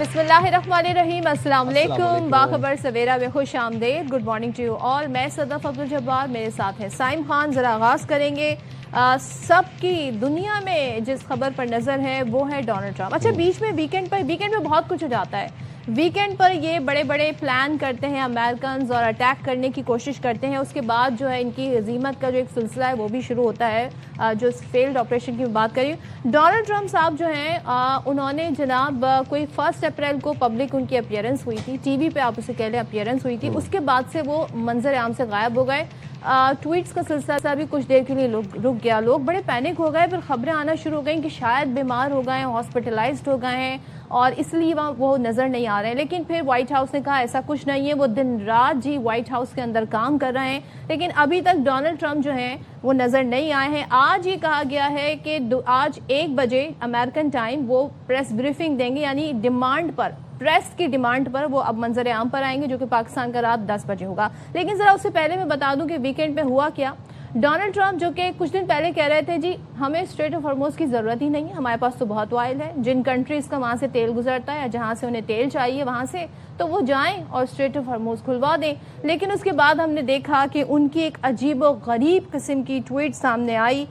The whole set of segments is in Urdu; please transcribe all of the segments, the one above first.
بسم اللہ الرحمن الرحیم. السلام علیکم. باخبر سویرا میں خوش آمدید. Good morning to you all. میں صدف عبدالجبار, میرے ساتھ ہیں سائم خان. ذرا آغاز کریں گے. سب کی دنیا میں جس خبر پر نظر ہے وہ ہے ڈونلڈ ٹرمپ. اچھا, بیچ میں ویکینڈ پہ بہت کچھ ہو جاتا ہے. ویکینڈ پر یہ بڑے بڑے پلان کرتے ہیں امریکنز اور اٹیک کرنے کی کوشش کرتے ہیں. اس کے بعد جو ہے ان کی عظیمت کا جو ایک سلسلہ ہے وہ بھی شروع ہوتا ہے, جو فیلڈ آپریشن کی بات کری. ڈونلڈ ٹرمپ صاحب جو ہیں انہوں نے جناب کوئی 1 اپریل کو پبلک ان کی اپیئرنس ہوئی تھی, ٹی وی پہ آپ اسے کہہ لیں اپیئرنس ہوئی تھی. اس کے بعد سے وہ منظر عام سے غائب ہو گئے. ٹویٹس کا سلسلہ بھی کچھ دیر کے لیے رک گیا. لوگ بڑے پینک ہو گئے, پھر خبریں آنا شروع ہو گئیں کہ شاید بیمار ہو گئے ہیں, ہاسپٹلائزڈ ہو گئے ہیں اور اس لیے وہ نظر نہیں آ رہے ہیں. لیکن پھر وائٹ ہاؤس نے کہا ایسا کچھ نہیں ہے, وہ دن رات جی وائٹ ہاؤس کے اندر کام کر رہے ہیں. لیکن ابھی تک ڈونلڈ ٹرمپ جو ہیں وہ نظر نہیں آئے ہیں. آج یہ کہا گیا ہے کہ آج 1 بجے امریکن ٹائم وہ پریس بریفنگ دیں گے, یعنی ڈیمانڈ پر, پریس کی ڈیمانڈ پر وہ اب منظر عام پر آئیں گے, جو کہ پاکستان کا رات 10 بجے ہوگا. لیکن ذرا اس سے پہلے میں بتا دوں کہ ویکینڈ پہ ہوا کیا. ڈونلڈ ٹرمپ جو کہ کچھ دن پہلے کہہ رہے تھے جی ہمیں اسٹریٹ آف ہارموز کی ضرورت ہی نہیں ہے, ہمارے پاس تو بہت آئل ہے, جن کنٹریز کا وہاں سے تیل گزرتا ہے یا جہاں سے انہیں تیل چاہیے وہاں سے تو وہ جائیں اور اسٹریٹ آف ہارموز کھلوا دیں. لیکن اس کے بعد ہم نے دیکھا کہ ان کی ایک عجیب و غریب قسم کی ٹویٹ سامنے آئی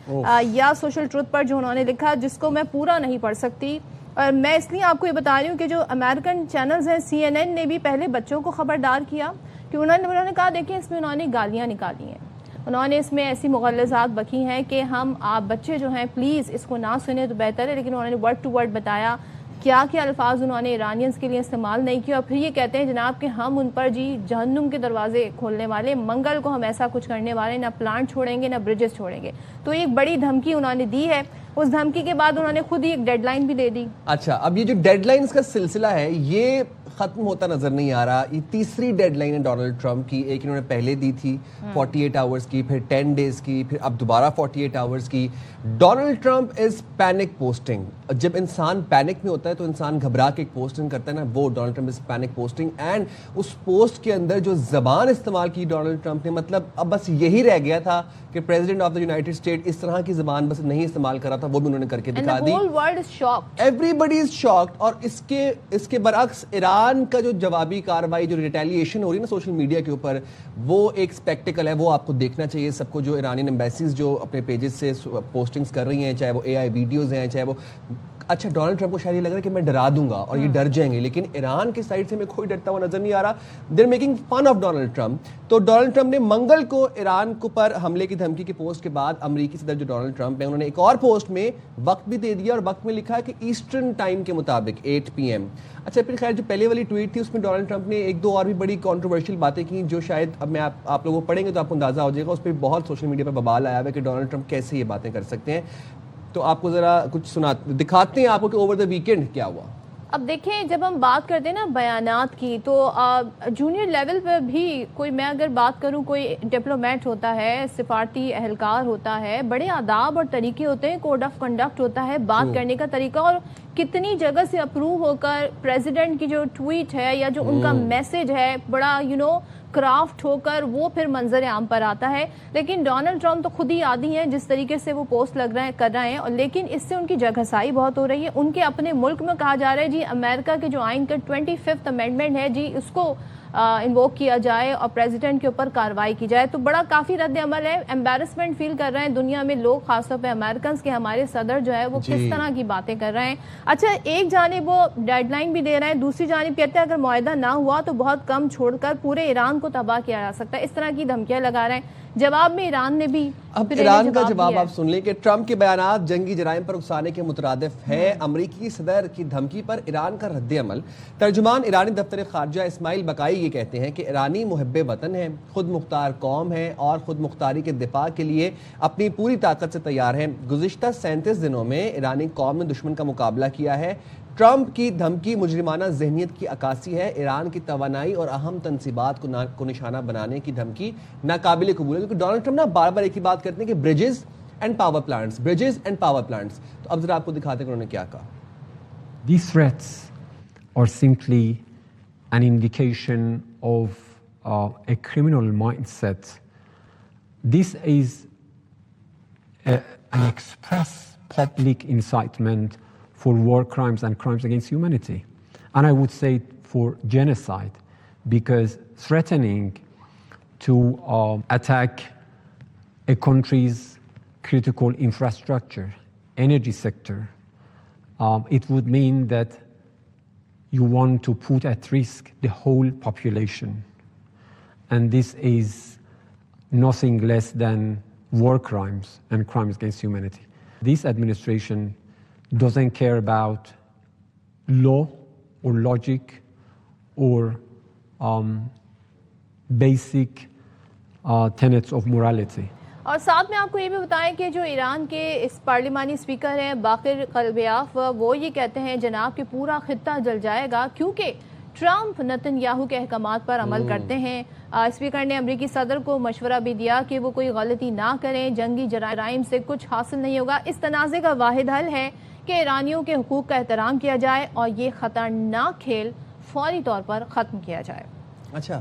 یا سوشل ٹروتھ پر جو انہوں نے لکھا, جس کو میں پورا نہیں پڑھ سکتی. اور میں اس لیے آپ کو یہ بتا رہی ہوں کہ جو امریکن چینلز ہیں, CNN نے بھی پہلے بچوں کو خبردار کیا کہ انہوں نے کہا دیکھیں اس میں انہوں نے گالیاں نکالی ہیں, انہوں نے اس میں ایسی مغلظات بکی ہیں کہ آپ بچے جو ہیں پلیز اس کو نہ سنیں تو بہتر ہے. لیکن انہوں نے ورڈ ٹو ورڈ بتایا کیا کیا الفاظ انہوں نے ایرانینز کے لیے استعمال نہیں کیا. اور پھر یہ کہتے ہیں جناب کہ ہم ان پر جی جہنم کے دروازے کھولنے والے, منگل کو ہم ایسا کچھ کرنے والے, نہ پلانٹ چھوڑیں گے نہ برجز چھوڑیں گے. تو ایک بڑی دھمکی انہوں نے دی ہے. اس دھمکی کے بعد انہوں نے خود ہی ایک ڈیڈ لائن بھی دے دی. اچھا, اب یہ جو ڈیڈ لائنز کا سلسلہ ہے یہ ختم ہوتا نظر نہیں آ رہا. یہ تیسری ڈیڈ لائن ہے ڈونلڈ ٹرمپ کی. ایک انہوں نے پہلے دی تھی 48 آورز کی, پھر 10 ڈیز کی, پھر اب دوبارہ 48 آورز کی. Donald Trump is panic posting. جب انسان پینک میں ہوتا ہے تو انسان گھبرا کے ایک پوسٹنگ کرتا ہے نا, وہ Donald Trump is panic posting. And اس پوسٹ کے اندر جو زبان استعمال کی ڈونلڈ ٹرمپ نے, مطلب اب بس یہی رہ گیا تھا کہ president of the United State اس طرح کی زبان بس نہیں استعمال کر رہا تھا, وہ بھی انہوں نے کر کے دکھا دی. ایوری بڈی از شاکڈ. اور اس کے برعکس ایران کا جو جوابی کارروائی, جو ریٹیلیشن ہو رہی ہے نا سوشل میڈیا کے اوپر, وہ ایک اسپیکٹیکل ہے. وہ آپ کو دیکھنا چاہیے سب کو. جو ایرانین ایمبیسیز جو اپنے پیجز سے پوسٹنگز کر رہی ہیں, چاہے وہ AI ویڈیوز ہیں, چاہے وہ, اچھا ڈونلڈ ٹرمپ کو شاید یہ لگ رہا ہے کہ میں ڈرا دوں گا اور یہ ڈر جائیں گے, لیکن ایران کی سائڈ سے میں کوئی ڈرتا ہوا نظر نہیں آ رہا. They are making fun of Donald Trump. تو ڈونلڈ ٹرمپ نے منگل کو ایران کو پر حملے کی دھمکی کی پوسٹ کے بعد امریکی صدر جو ڈونلڈ ٹرمپ ہیں انہوں نے ایک اور پوسٹ میں وقت بھی دے دیا, اور وقت میں لکھا ہے کہ ایسٹرن ٹائم کے مطابق 8 PM. اچھا, پھر خیر جو پہلے والی ٹویٹ تھی اس میں ڈونلڈ ٹرمپ نے 1-2 اور بھی بڑی کنٹروورشل باتیں کی, جو شاید اب میں آپ لوگوں کو پڑھیں گے تو آپ کو اندازہ ہو جائے گا. اس پہ بہت سوشل میڈیا پہ ببال آیا ہوا ہے کہ ڈونلڈ ٹرمپ کیسے یہ باتیں کر سکتے ہیں. تو آپ کو ذرا کچھ دکھاتے ہیں آپ کو کہ اوور دا ویکینڈ کیا ہوا. اب دیکھیں, جب ہم بات کرتے ہیں نا بیانات کی, تو جونیئر لیول پہ بھی کوئی, میں اگر بات کروں, کوئی ڈپلومیٹ ہوتا ہے, سفارتی اہلکار ہوتا ہے, بڑے آداب اور طریقے ہوتے ہیں, کوڈ آف کنڈکٹ ہوتا ہے, بات کرنے کا طریقہ, اور کتنی جگہ سے اپروو ہو کر پریزیڈنٹ کی جو ٹویٹ ہے یا جو ان کا میسج ہے بڑا کرافٹ ہو کر وہ پھر منظر عام پر آتا ہے. لیکن ڈونلڈ ٹرمپ تو خود ہی عادی ہیں جس طریقے سے وہ پوسٹ کر رہے ہیں, لیکن اس سے ان کی جگہسائی بہت ہو رہی ہے. ان کے اپنے ملک میں کہا جا رہا ہے جی امریکہ کے جو آئین کا 25th امینڈمنٹ ہے جی اس کو انووک کیا جائے اور پریزیڈنٹ کے اوپر کارروائی کی جائے. تو بڑا کافی رد عمل ہے. امبیرسمنٹ فیل کر رہے ہیں دنیا میں لوگ, خاص طور پہ امریکنز, کے ہمارے صدر جو ہے وہ کس طرح کی باتیں کر رہے ہیں. اچھا, ایک جانب وہ ڈیڈ لائن بھی دے رہے ہیں, دوسری جانب کہتے ہیں اگر معاہدہ نہ ہوا تو بہت کم چھوڑ کر پورے ایران کو تباہ کیا جا سکتا ہے. اس طرح کی دھمکیاں لگا رہے ہیں. جواب میں ایران نے بھی, اب ایران کا جواب آپ سن لیں کہ ٹرمپ کے بیانات جنگی جرائم پر اکسانے کے مترادف ہے. امریکی صدر کی دھمکی پر ایران کا رد عمل. ترجمان ایرانی دفتر خارجہ اسماعیل بقائی یہ کہتے ہیں کہ ایرانی محب وطن ہیں, خود مختار قوم ہے اور خود مختاری کے دفاع کے لیے اپنی پوری طاقت سے تیار ہیں. گزشتہ 37 دنوں میں ایرانی قوم نے دشمن کا مقابلہ کیا ہے. ٹرمپ کی دھمکی مجرمانہ ذہنیت کی عکاسی ہے. ایران کی توانائی اور اہم تنصیبات کو نشانہ بنانے کی دھمکی ناقابل قبول ہے. کیونکہ ڈونلڈ ٹرمپ نا بار بار ایک ہی بات کرتے ہیں کہ بریجز اینڈ پاور پلانٹس. تو اب ذرا آپ کو دکھاتے ہیں کہ انہوں نے کیا کہا. These threats are simply an indication of a criminal mindset. This is an express public incitement for war crimes and crimes against humanity. and I would say for genocide, because threatening to attack a country's critical infrastructure, energy sector, it would mean that you want to put at risk the whole population. And this is nothing less than war crimes and crimes against humanity. This administration doesn't care about law or logic or basic tenets of morality. اور ساتھ میں آپ کو یہ بھی بتائیں کہ جو ایران کے اس پارلیمانی اسپیکر ہیں باقر کلبیاف، وہ یہ کہتے ہیں جناب کہ پورا خطہ جل جائے گا کیونکہ ٹرمپ نتن یاہو کے احکامات پر عمل کرتے ہیں. اسپیکر نے امریکی صدر کو مشورہ بھی دیا کہ وہ کوئی غلطی نہ کریں، جنگی جرائم سے کچھ حاصل نہیں ہوگا. اس تنازع کا واحد حل ہے کہ ایرانیوں کے حقوق کا احترام کیا جائے اور یہ خطرناک کھیل فوری طور پر ختم کیا جائے. اچھا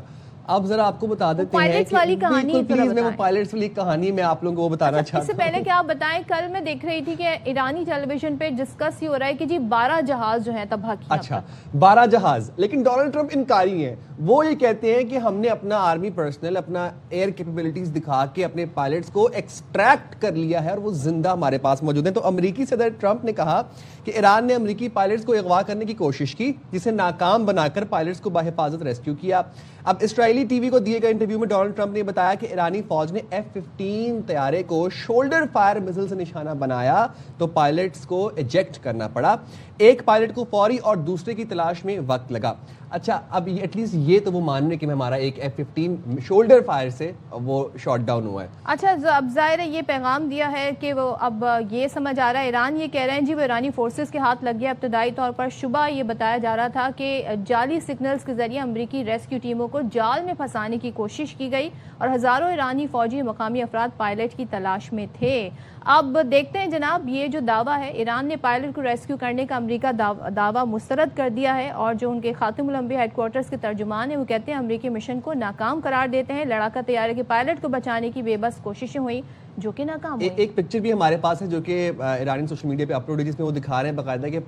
اب ذرا آپ کو بتا دیتے ہیں کہ بالکل پلیز میں وہ پائلٹس والی کہانی میں آپ لوگوں کو وہ بتانا چاہتا ہوں. اس سے پہلے کہ آپ بتائیں، کل میں دیکھ رہی تھی کہ ایرانی ٹیلی ویژن پہ ڈسکس یہ ہو رہا ہے کہ جی 12 جہاز جو ہیں تباہ کیے. اچھا 12 جہاز، لیکن ڈونلڈ ٹرمپ انکاری ہیں. وہ یہ کہتے ہیں کہ ہم نے اپنا آرمی پرسنل، اپنا ایئر کیپیبلٹیز دکھا کے اپنے پائلٹس کو ایکسٹریکٹ کر لیا ہے اور وہ زندہ ہمارے پاس موجود ہیں. تو امریکی صدر ٹرمپ نے کہا کہ ایران نے امریکی پائلٹس کو اغوا کرنے کی کوشش کی جسے ناکام بنا کر پائلٹس کو بحفاظت ریسکیو کیا. اب اسرائیلی ٹی وی کو دیے گئے انٹرویو میں ڈونلڈ ٹرمپ نے بتایا کہ ایرانی فوج نے F-15 طیارے کو شولڈر فائر میزل سے نشانہ بنایا تو پائلٹس کو ایجیکٹ کرنا پڑا. ایک پائلٹ کو فوری اور دوسرے کی تلاش میں وقت لگا. اچھا اب ایٹ لیسٹ یہ تو وہ مان رہے کہ ہمارا ایک F-15 شولڈر فائر سے وہ شاٹ ڈاؤن ہوا ہے. اچھا اب ظاہر ہے یہ پیغام دیا ہے کہ وہ اب یہ سمجھ آ رہا ہے، ایران یہ کہہ رہے ہیں جی وہ ایرانی فورسز کے ہاتھ لگ گیا. ابتدائی طور پر شبہ یہ بتایا جا رہا تھا کہ جعلی سگنلز کے ذریعے امریکی ریسکیو ٹیموں کو جال میں پھنسانے کی کوشش کی گئی اور ہزاروں ایرانی فوجی مقامی افراد پائلٹ کی تلاش میں تھے. اب دیکھتے ہیں جناب یہ جو دعویٰ ہے، ایران نے پائلٹ کو ریسکیو کرنے کا امریکہ دعویٰ مسترد کر دیا ہے اور جو ان کے خاتم الانبیاء ہیڈ کوارٹرز کے ترجمان ہیں وہ کہتے ہیں امریکی مشن کو ناکام قرار دیتے ہیں. لڑاکا طیارے کے پائلٹ کو بچانے کی بے بس کوششیں ہوئیں جو کہ ناکام ہوئی. ایک پکچر بھی ہمارے پاس ہے جو کہ ایرانی سوشل میڈیا پہ اپلوڈ ہے جس میں وہ دکھا رہے ہیں باقاعدہ کہ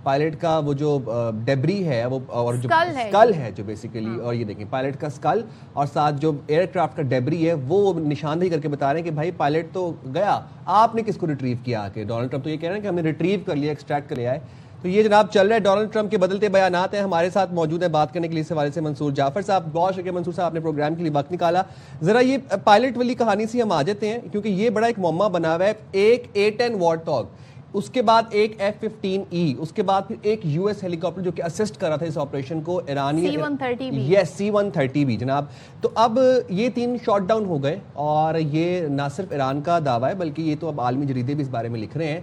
پائلٹ کا وہ جو ڈیبری ہے وہ اور جو اسکل ہے جو بیسیکلی، اور یہ دیکھیں پائلٹ کا اسکل اور ساتھ جو ایئر کرافٹ کا ڈیبری ہے وہ نشاندہی کر کے بتا رہے ہیں کہ بھائی پائلٹ تو گیا، آپ نے کس کو ریٹریو کیا آ کے. ڈونلڈ ٹرمپ تو یہ کہہ رہے ہیں کہ ہم نے ریٹریو کر لیا، ایکسٹریکٹ کر لیا ہے. تو یہ جناب چل رہا ہے ڈونلڈ ٹرمپ کے بدلتے بیانات ہیں. ہمارے ساتھ موجود ہے بات کرنے کے لیے اس حوالے سے منصور جعفر صاحب. بہت شکریہ منصور صاحب، آپ نے پروگرام کے لیے وقت نکالا. ذرا یہ پائلٹ والی کہانی سے ہم آ جاتے ہیں کیونکہ یہ بڑا ایک معمہ بنا ہوا ہے. ایک A-10 وارتھاگ، اس کے بعد ایک F-15E، اس کے بعد پھر ایک US ہیلی کاپٹر جو کہ اسسٹ کر رہا تھا اس آپریشن کو، ایرانی C-130 جناب. تو اب یہ 3 شاٹ ڈاؤن ہو گئے اور یہ نہ صرف ایران کا دعویٰ ہے بلکہ یہ تو اب عالمی جریدے بھی اس بارے میں لکھ رہے ہیں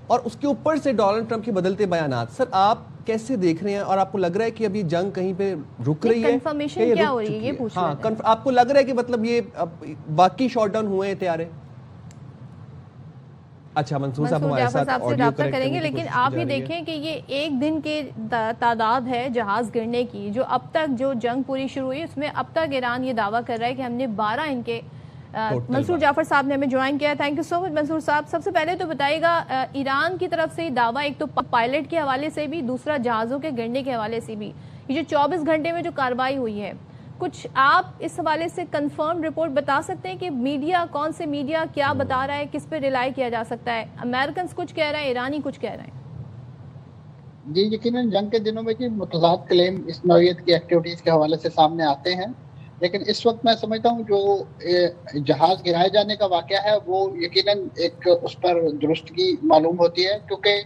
اور اس کے اوپر سے ڈونلڈ ٹرمپ کے بدلتے بیانات. سر آپ کیسے دیکھ رہے ہیں اور آپ کو لگ رہا ہے کہ اب یہ جنگ کہیں پہ رک رہی ہے؟ کنفرمیشن کیا ہو رہی ہے یہ پوچھ رہے ہیں. ہاں آپ کو لگ رہا ہے کہ مطلب یہ باقی شاٹ ڈاؤن ہوئے ہیں طیارے؟ اچھا منصور صاحب ہمارے ساتھ سے رابطہ کریں گے، لیکن آپ یہ دیکھیں کہ یہ ایک دن کے تعداد ہے جہاز گرنے کی. جو اب تک جو جنگ پوری شروع ہوئی اس میں اب تک ایران یہ دعویٰ کر رہا ہے کہ ہم نے 12 ان کے. منصور جعفر صاحب نے ہمیں جوائن کیا. تھینک یو سو مچ منصور صاحب. سب سے پہلے تو بتائیے گا ایران کی طرف سے دعویٰ ایک تو پائلٹ کے حوالے سے بھی، دوسرا جہازوں کے گرنے کے حوالے سے بھی، یہ جو 24 گھنٹے میں جو کارروائی ہوئی ہے، کچھ آپ اس حوالے سے کنفرم رپورٹ بتا سکتے ہیں کہ میڈیا، کون سے میڈیا کیا بتا رہا ہے، کس پہ ریلائی کیا جا سکتا ہے؟ امریکنز کچھ کہہ رہے ہیں، ایرانی کچھ کہہ رہے ہیں. جی یقیناً جنگ کے دنوں میں متضاد کلیم اس نوعیت کی ایکٹیویٹیز کے حوالے سے سامنے آتے ہیں، لیکن اس وقت میں سمجھتا ہوں جو جہاز گرائے جانے کا واقعہ ہے وہ یقیناً ایک اس پر درستگی معلوم ہوتی ہے، کیونکہ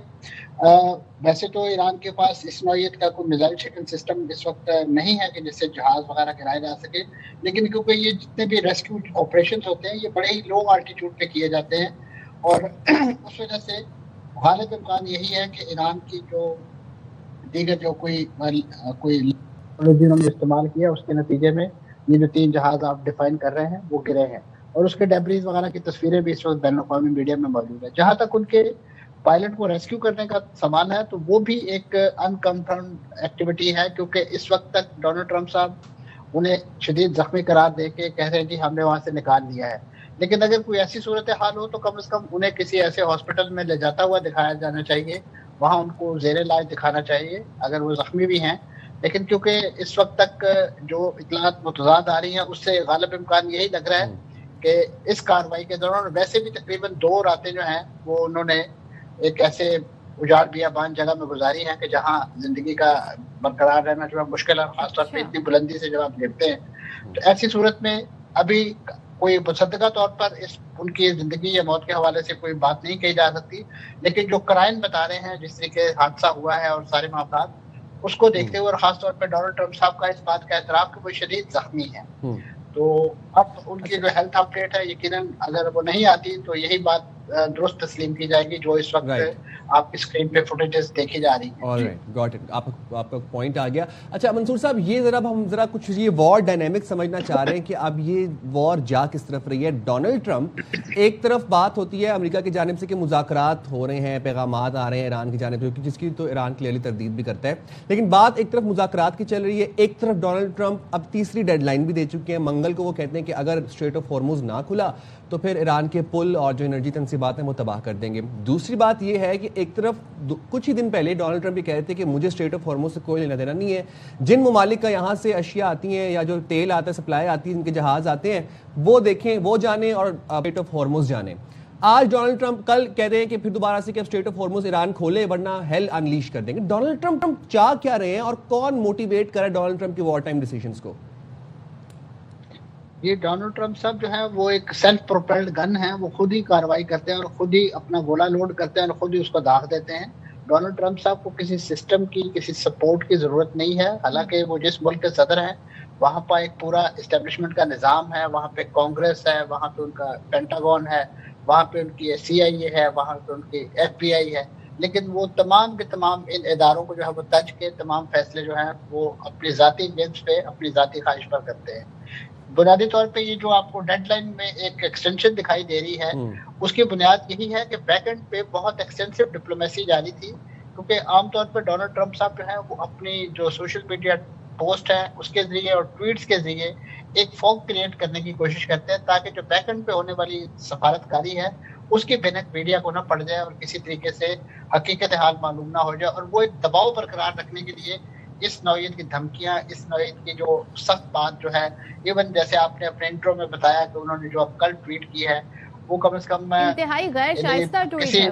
ویسے تو ایران کے پاس اس نوعیت کا کوئی میزائل شکن سسٹم اس وقت نہیں ہے کہ جس سے جہاز وغیرہ گرائے جا سکے، لیکن کیونکہ یہ جتنے بھی ریسکیو آپریشنز ہوتے ہیں یہ بڑے ہی لو آلٹیٹیوڈ پہ کیے جاتے ہیں اور اس وجہ سے غالب امکان یہی ہے کہ ایران کی جو دیگر جو کوئی جنہوں نے استعمال کیا اس کے نتیجے میں یہ جو 3 جہاز آپ ڈیفائن کر رہے ہیں وہ گرے ہیں اور اس کے ڈیبریز وغیرہ کی تصویریں بھی اس وقت بین الاقوامی میڈیا میں موجود ہیں. جہاں تک ان کے پائلٹ کو ریسکیو کرنے کا سامان ہے تو وہ بھی ایک انکنفرمڈ ایکٹیویٹی ہے، کیونکہ اس وقت تک ڈونلڈ ٹرمپ صاحب انہیں شدید زخمی قرار دے کے کہہ رہے ہیں جی ہم نے وہاں سے نکال لیا ہے، لیکن اگر کوئی ایسی صورتحال ہو تو کم از کم انہیں کسی ایسے ہاسپٹل میں لے جاتا ہوا دکھایا جانا چاہیے وہاں ان کو زیر علاج دکھانا چاہیے اگر وہ زخمی بھی ہیں. لیکن کیونکہ اس وقت تک جو اطلاعات متضاد آ رہی ہیں اس سے غالب امکان یہی لگ رہا ہے کہ اس کارروائی کے دوران ویسے بھی تقریباً 2 راتیں جو ہیں وہ انہوں نے ایک ایسے اجاڑ بیابان جگہ میں گزاری ہیں کہ جہاں زندگی کا برقرار رہنا جو ہے مشکل ہے, خاص طور پہ اتنی بلندی سے جب آپ گرتے ہیں. تو ایسی صورت میں ابھی کوئی مصدقہ طور پر ان کی زندگی یا موت کے حوالے سے کوئی بات نہیں کہی جا سکتی, لیکن جو قرائن بتا رہے ہیں جس طریقے حادثہ ہوا ہے اور سارے معاملات اس کو دیکھتے ہوئے اور خاص طور پہ ڈونلڈ ٹرمپ صاحب کا اس بات کا اعتراف کہ وہ شدید زخمی ہیں, تو اب ان کی جو ہیلتھ اپ ڈیٹ ہے یقیناً اگر وہ نہیں آتی تو یہی بات درست تسلیم کی جائے گی جو اس وقت آپ کی اسکرین پہ فوٹیجز دیکھی جا رہی ہیں. آپ کا پوائنٹ آ گیا. اچھا منصور صاحب, یہ ہم کچھ یہ وار ڈائنامک سمجھنا چاہ رہے ہیں کہ اب یہ وار جا کس طرف رہی ہے. ڈونلڈ ٹرمپ ایک طرف بات ہوتی ہے امریکہ کی جانب سے کہ مذاکرات ہو رہے ہیں, پیغامات آ رہے ہیں ایران کی جانب سے, جس کی تو ایران کلیئرلی تردید بھی کرتا ہے, لیکن بات ایک طرف مذاکرات کی چل رہی ہے, ایک طرف ڈونلڈ ٹرمپ اب تیسری ڈیڈ لائن بھی دے چکے ہیں. منگل کو وہ کہتے ہیں کہ اگر اسٹریٹ آف ہارمز نہ کھلا تو پھر ایران کے پل اور جو انرجی تنصیبات ہیں وہ تباہ کر دیں گے. دوسری بات یہ ہے کہ ایک طرف کچھ ہی دن پہلے ڈونلڈ ٹرمپ یہ کہہ رہے تھے کہ مجھے اسٹریٹ آف ہارمز سے کوئی لینا دینا نہیں ہے, جن ممالک کا یہاں سے اشیاء آتی ہیں یا جو تیل آتا ہے, سپلائی آتی ہے, ان کے جہاز آتے ہیں, وہ دیکھیں, وہ جانیں اور اسٹریٹ آف ہارمز جانیں. آج ڈونلڈ ٹرمپ کل کہہ رہے ہیں کہ پھر دوبارہ سے کہ اسٹریٹ آف ہارمز ایران کھولے ورنہ ہیل انلیش کر دیں گے. ڈونلڈ ٹرمپ چاہ کیا رہے ہیں اور کون موٹیویٹ کر رہا ہے ڈونلڈ ٹرمپ کی وار ٹائم ڈیسیژنز کو؟ یہ ڈونلڈ ٹرمپ صاحب جو ہے وہ ایک سیلف پروپیلڈ گن ہے, وہ خود ہی کارروائی کرتے ہیں اور خود ہی اپنا گولہ لوڈ کرتے ہیں اور خود ہی اس کو داغ دیتے ہیں. ڈونلڈ ٹرمپ صاحب کو کسی سسٹم کی, کسی سپورٹ کی ضرورت نہیں ہے, حالانکہ وہ جس ملک کے صدر ہیں وہاں پہ ایک پورا اسٹیبلشمنٹ کا نظام ہے, وہاں پہ کانگریس ہے, وہاں پہ ان کا پینٹاگون ہے, وہاں پہ ان کی CIA ہے, وہاں پہ ان کی FBI ہے, لیکن وہ تمام کے تمام ان اداروں کو جو ہے وہ تج کے تمام فیصلے جو ہیں وہ اپنی ذاتی ویبس پہ اپنی ذاتی خواہش پر کرتے ہیں. بنیادی طور پہ یہ جو آپ کو ڈیڈ لائن میں ایک ایکسٹینشن دکھائی دے رہی ہے اس کی بنیاد یہی ہے کہ بیک اینڈ پہ بہت ایکسٹینسو ڈپلومیسی جاری تھی, کیونکہ عام طور پہ ڈونلڈ ٹرمپ صاحب جو ہے وہ اپنی جو سوشل میڈیا پوسٹ ہے اس کے ذریعے اور ٹویٹس کے ذریعے ایک فوگ کریٹ کرنے کی کوشش کرتے ہیں تاکہ جو بیک اینڈ پہ ہونے والی سفارتکاری ہے اس کی بھنک میڈیا کو نہ پڑ جائے اور کسی طریقے سے حقیقت حال معلوم نہ ہو جائے, اور وہ ایک دباؤ برقرار رکھنے کے لیے اس نوعیت کی دھمکیاں, اس نوعیت کی جو سخت بات جو ہے, ایون جیسے آپ نے اپنے انٹرو میں بتایا کہ انہوں نے جو اب کل ٹویٹ کی ہے وہ کم از کم انتہائی غیر شائستہ ٹویٹ ہے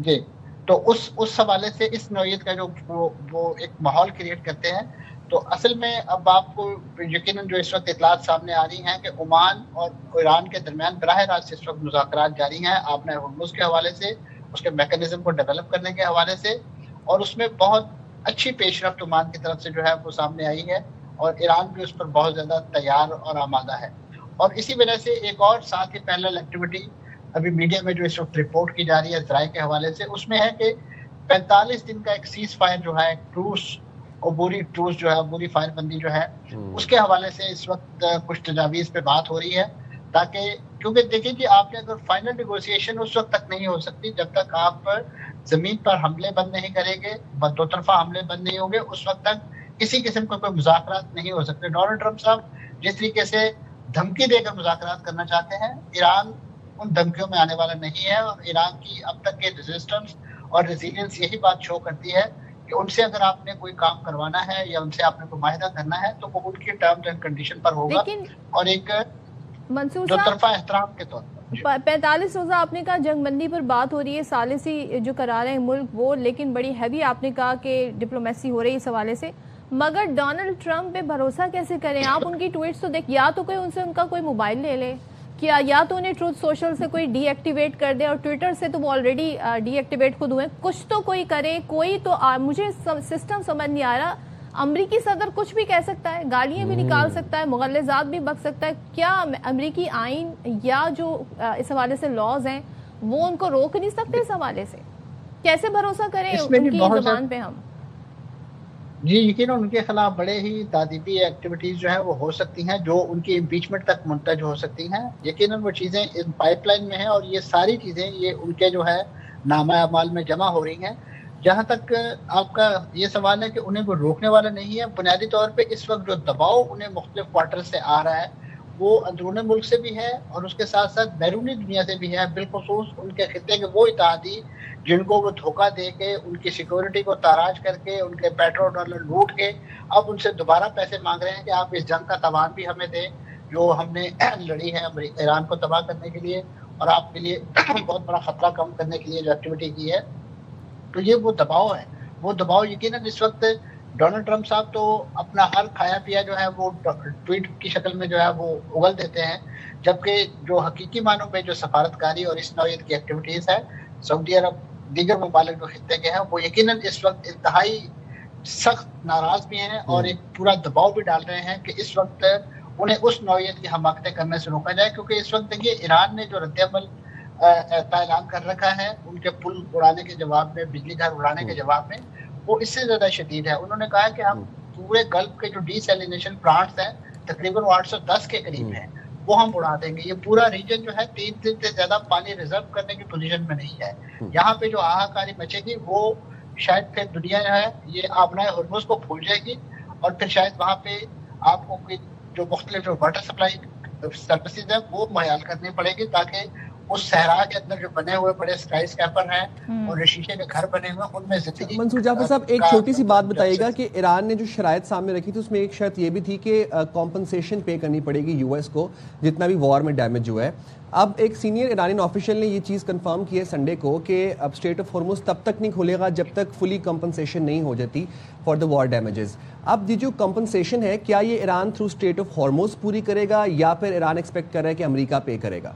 جی, تو اس حوالے سے اس نوعیت کا جو وہ ایک ماحول کریٹ کرتے ہیں. تو اصل میں اب آپ کو یقیناً جو اس وقت اطلاعات سامنے آ رہی ہیں کہ عمان اور ایران کے درمیان براہ راست اس وقت مذاکرات جاری ہیں آپ نے ہرمز کے حوالے سے, اس کے میکانزم کو ڈیولپ کرنے کے حوالے سے, اور اس میں بہت اچھی پیش رفت عمان کی طرف سے جو ہے وہ سامنے آئی ہے اور ایران بھی اس پر بہت زیادہ تیار اور آمادہ ہے. اور اسی وجہ سے ایک اور ساتھ ہی پیرلل ایکٹیویٹی ابھی میڈیا میں جو اس وقت رپورٹ کی جا رہی ہے ذرائع کے حوالے سے, اس میں ہے کہ 45 دن کا ایک سیز فائر جو ہے, ٹروس عبوری ٹروس جو ہے, عبوری فائر بندی جو ہے, اس کے حوالے سے اس وقت کچھ تجاویز پہ بات ہو رہی ہے, تاکہ کیونکہ دیکھیں کہ آپ نے اگر فائنل نیگوسیشن اس وقت تک نہیں ہو سکتی جب تک آپ زمین پر حملے بند نہیں کریں گے, دو طرفہ حملے بند نہیں ہوں گے, اس وقت تک کسی قسم کے کوئی مذاکرات نہیں ہو سکتے. ڈونلڈ ٹرمپ صاحب جس طریقے سے دھمکی دے کر مذاکرات کرنا چاہتے ہیں, ایران ان دھمکیوں میں آنے والا نہیں ہے, اور ایران کی اب تک کے ریزسٹنس اور ریزیلینس یہی بات شو کرتی ہے کہ ان سے اگر آپ نے کوئی کام کروانا ہے یا ان سے آپ نے کوئی معاہدہ کرنا ہے تو وہ ان کی ٹرمز اینڈ کنڈیشن پر ہوگا اور ایک دو طرفہ احترام کے طور پر. 45 روزہ آپ نے کہا جنگ بندی پر بات ہو رہی ہے, ثالثی جو کرا رہے ہیں ملک وہ, لیکن بڑی ہیوی آپ نے کہا کہ ڈپلومیسی ہو رہی ہے اس حوالے سے, مگر ڈونلڈ ٹرمپ پہ بھروسہ کیسے کریں آپ؟ ان کی ٹویٹس تو دیکھ, یا تو کوئی ان سے ان کا کوئی موبائل لے لے, کیا یا تو انہیں ٹروتھ سوشل سے کوئی ڈی ایکٹیویٹ کر دے, اور ٹویٹر سے تو وہ آلریڈی ڈی ایکٹیویٹ خود ہوئے, کچھ تو کوئی کرے, کوئی تو مجھے سسٹم سمجھ نہیں آ رہا. امریکی صدر کچھ بھی کہہ سکتا ہے, گالیاں بھی نکال سکتا ہے, مغلظات بھی بک سکتا ہے, کیا امریکی آئین یا جو اس حوالے سے لاز ہیں وہ ان کو روک نہیں سکتے؟ اس حوالے سے کیسے بھروسہ کریں ان کی زبان پہ ہم؟ جی یقیناً ان کے خلاف بڑے ہی تعدیبی ایکٹیویٹیز جو ہیں وہ ہو سکتی ہیں جو ان کی امپیچمنٹ تک منتج ہو سکتی ہیں. یقیناً وہ چیزیں ان پائپ لائن میں ہیں اور یہ ساری چیزیں یہ ان کے جو ہے نامہ اعمال میں جمع ہو رہی ہیں. جہاں تک آپ کا یہ سوال ہے کہ انہیں کوئی روکنے والا نہیں ہے, بنیادی طور پہ اس وقت جو دباؤ انہیں مختلف کوارٹر سے آ رہا ہے وہ اندرون ملک سے بھی ہے اور اس کے ساتھ ساتھ بیرونی دنیا سے بھی ہے، بالخصوص ان کے خطے کے وہ اتحادی جن کو وہ دھوکہ دے کے، ان کی سیکورٹی کو تاراج کر کے، ان کے پیٹرول ڈالر لوٹ کے اب ان سے دوبارہ پیسے مانگ رہے ہیں کہ آپ اس جنگ کا تاوان بھی ہمیں دیں جو ہم نے لڑی ہے ایران کو تباہ کرنے کے لیے اور آپ کے لیے بہت بڑا خطرہ کم کرنے کے لیے جو ایکٹیویٹی کی ہے۔ تو یہ وہ دباؤ ہے، وہ دباؤ یقیناً اس وقت ڈونلڈ ٹرمپ صاحب تو اپنا ہر کھایا پیا جو ہے وہ ٹویٹ کی شکل میں جو ہے وہ اگل دیتے ہیں، جبکہ جو حقیقی معنوں میں جو سفارتکاری اور اس نوعیت کی ایکٹیویٹیز ہے سعودی عرب دیگر ممالک جو خطے کے ہیں وہ یقیناً اس وقت انتہائی سخت ناراض بھی ہیں اور ایک پورا دباؤ بھی ڈال رہے ہیں کہ اس وقت انہیں اس نوعیت کی حماقتیں کرنے سے روکا جائے، کیونکہ اس وقت دیکھیے ایران نے جو رد عمل اعلان کر رکھا ہے ان کے پل اڑانے کے جواب میں، بجلی گھر اڑانے کے جواب میں، وہ اس سے زیادہ شدید ہے۔ انہوں نے کہا کہ ہم پورے گلف کے جو ڈی سیلینیشن پلانٹس ہیں تقریباً 810 کے قریب ہیں، وہ ہم اڑا دیں گے۔ یہ پورا ریجن جو ہے 3 دن سے زیادہ پانی ریزرو کرنے کی پوزیشن میں نہیں ہے۔ یہاں پہ جو ہاہاکاری مچے گی وہ شاید پھر دنیا جو ہے یہ آبنائے ہرمز کو بھول جائے گی اور پھر شاید وہاں پہ آپ کو جو مختلف جو واٹر سپلائی سروسز ہیں وہ مہیا کرنی پڑے گی تاکہ اس صحرا کے اندر جو بنے ہوئے بڑے اسکائی اسکیپر ہیں اور شیشے کے گھر بنے ہوئے ان میں زندگی۔ منصور جعفر صاحب ایک چھوٹی سی بات بتائیے گا کہ ایران نے جو شرائط سامنے رکھی تھی اس میں ایک شرط یہ بھی تھی کہ کمپنسیشن پے کرنی پڑے گی یو ایس کو جتنا بھی وار میں ڈیمیج ہوا ہے۔ اب ایک سینئر ایرانی آفیشیل نے یہ چیز کنفرم کی ہے سنڈے کو کہ اب اسٹریٹ آف ہرمز تب تک نہیں کھلے گا جب تک فلی کمپنسیشن نہیں ہو جاتی فار دا وار ڈیمیجز۔ اب یہ جو کمپنسیشن ہے کیا یہ Iran through strait of Hormuz پوری کرے گا یا پھر ایران ایکسپیکٹ کر رہا ہے کہ امریکہ پے کرے گا؟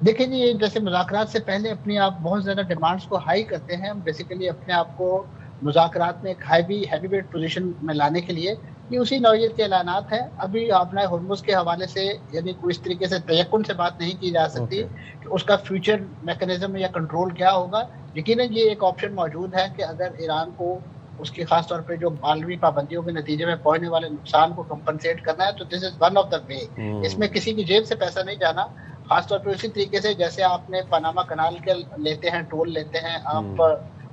دیکھیں جی، جیسے مذاکرات سے پہلے اپنی آپ بہت زیادہ ڈیمانڈز کو ہائی کرتے ہیں، بیسیکلی اپنے آپ کو مذاکرات میں ایک ہیوی ویٹ پوزیشن میں لانے کے لیے یہ اسی نوعیت کے اعلانات ہیں۔ ابھی آبنائے ہرمز کے حوالے سے یعنی کوئی اس طریقے سے تیقن سے بات نہیں کی جا سکتی کہ اس کا فیوچر میکانزم یا کنٹرول کیا ہوگا۔ یقیناً یہ ایک آپشن موجود ہے کہ اگر ایران کو اس کی خاص طور پہ جو عالمی پابندیوں کے نتیجے میں پہنچنے والے نقصان کو کمپنسیٹ کرنا ہے تو دس از ون آف دا وے۔ اس میں کسی کی جیب سے پیسہ نہیں جانا، خاص طور پہ اسی طریقے سے جیسے آپ نے پاناما کنال کے لیتے ہیں، ٹول لیتے ہیں، آپ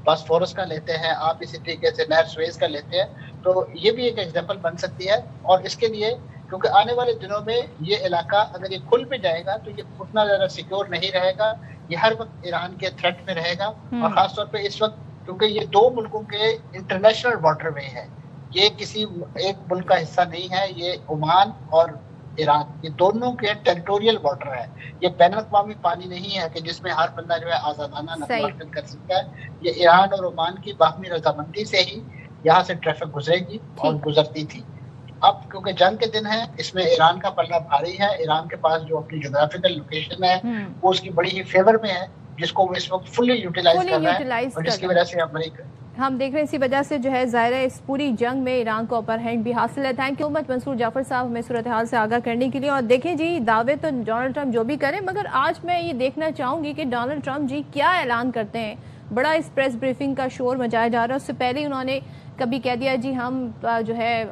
باسفورس کا لیتے ہیں، آپ اسی طریقے سے نہر سویز کا لیتے ہیں، تو یہ بھی ایک ایگزامپل بن سکتی ہے۔ اور اس کے لیے کیونکہ آنے والے دنوں میں یہ علاقہ اگر یہ کھل پہ جائے گا تو یہ اتنا زیادہ سیکیور نہیں رہے گا، یہ ہر وقت ایران کے تھریٹ میں رہے گا، اور خاص طور پہ اس وقت کیونکہ یہ دو ملکوں کے انٹرنیشنل واٹر وے ہے، یہ کسی ایک ملک کا حصہ نہیں ہے، یہ عمان اور ایران یہ دونوں کے ٹیریٹوریل واٹر ہے، یہ بین الاقوامی پانی نہیں ہے کہ جس میں ہر بندہ جو ہے آزادانہ نقل و حرکت کر سکتا ہے۔ یہ ایران اور عمان کی باہمی رضامندی سے ہی یہاں سے ٹریفک گزرے گی اور گزرتی تھی۔ اب کیونکہ جنگ کے دن ہیں، اس میں ایران کا پلڑا بھاری ہے، ایران کے پاس جو اپنی جغرافیکل لوکیشن ہے وہ اس کی بڑی ہی فیور میں ہے، جس کو وہ اس وقت فلی یوٹیلائز کر رہا ہے اور جس کی وجہ سے امریکہ ہم دیکھ رہے ہیں اسی وجہ سے جو ہے ظاہر ہے اس پوری جنگ میں ایران کو اپر ہینڈ بھی حاصل ہے۔ تھینک یو مچ منصور جعفر صاحب ہمیں صورتحال سے آگاہ کرنے کے لیے۔ اور دیکھیں جی، دعوے تو ڈونلڈ ٹرمپ جو بھی کریں، مگر آج میں یہ دیکھنا چاہوں گی کہ ڈونلڈ ٹرمپ جی کیا اعلان کرتے ہیں۔ بڑا اس پریس بریفنگ کا شور مچایا جا رہا ہے، اس سے پہلے انہوں نے کبھی کہہ دیا جی ہم جو ہے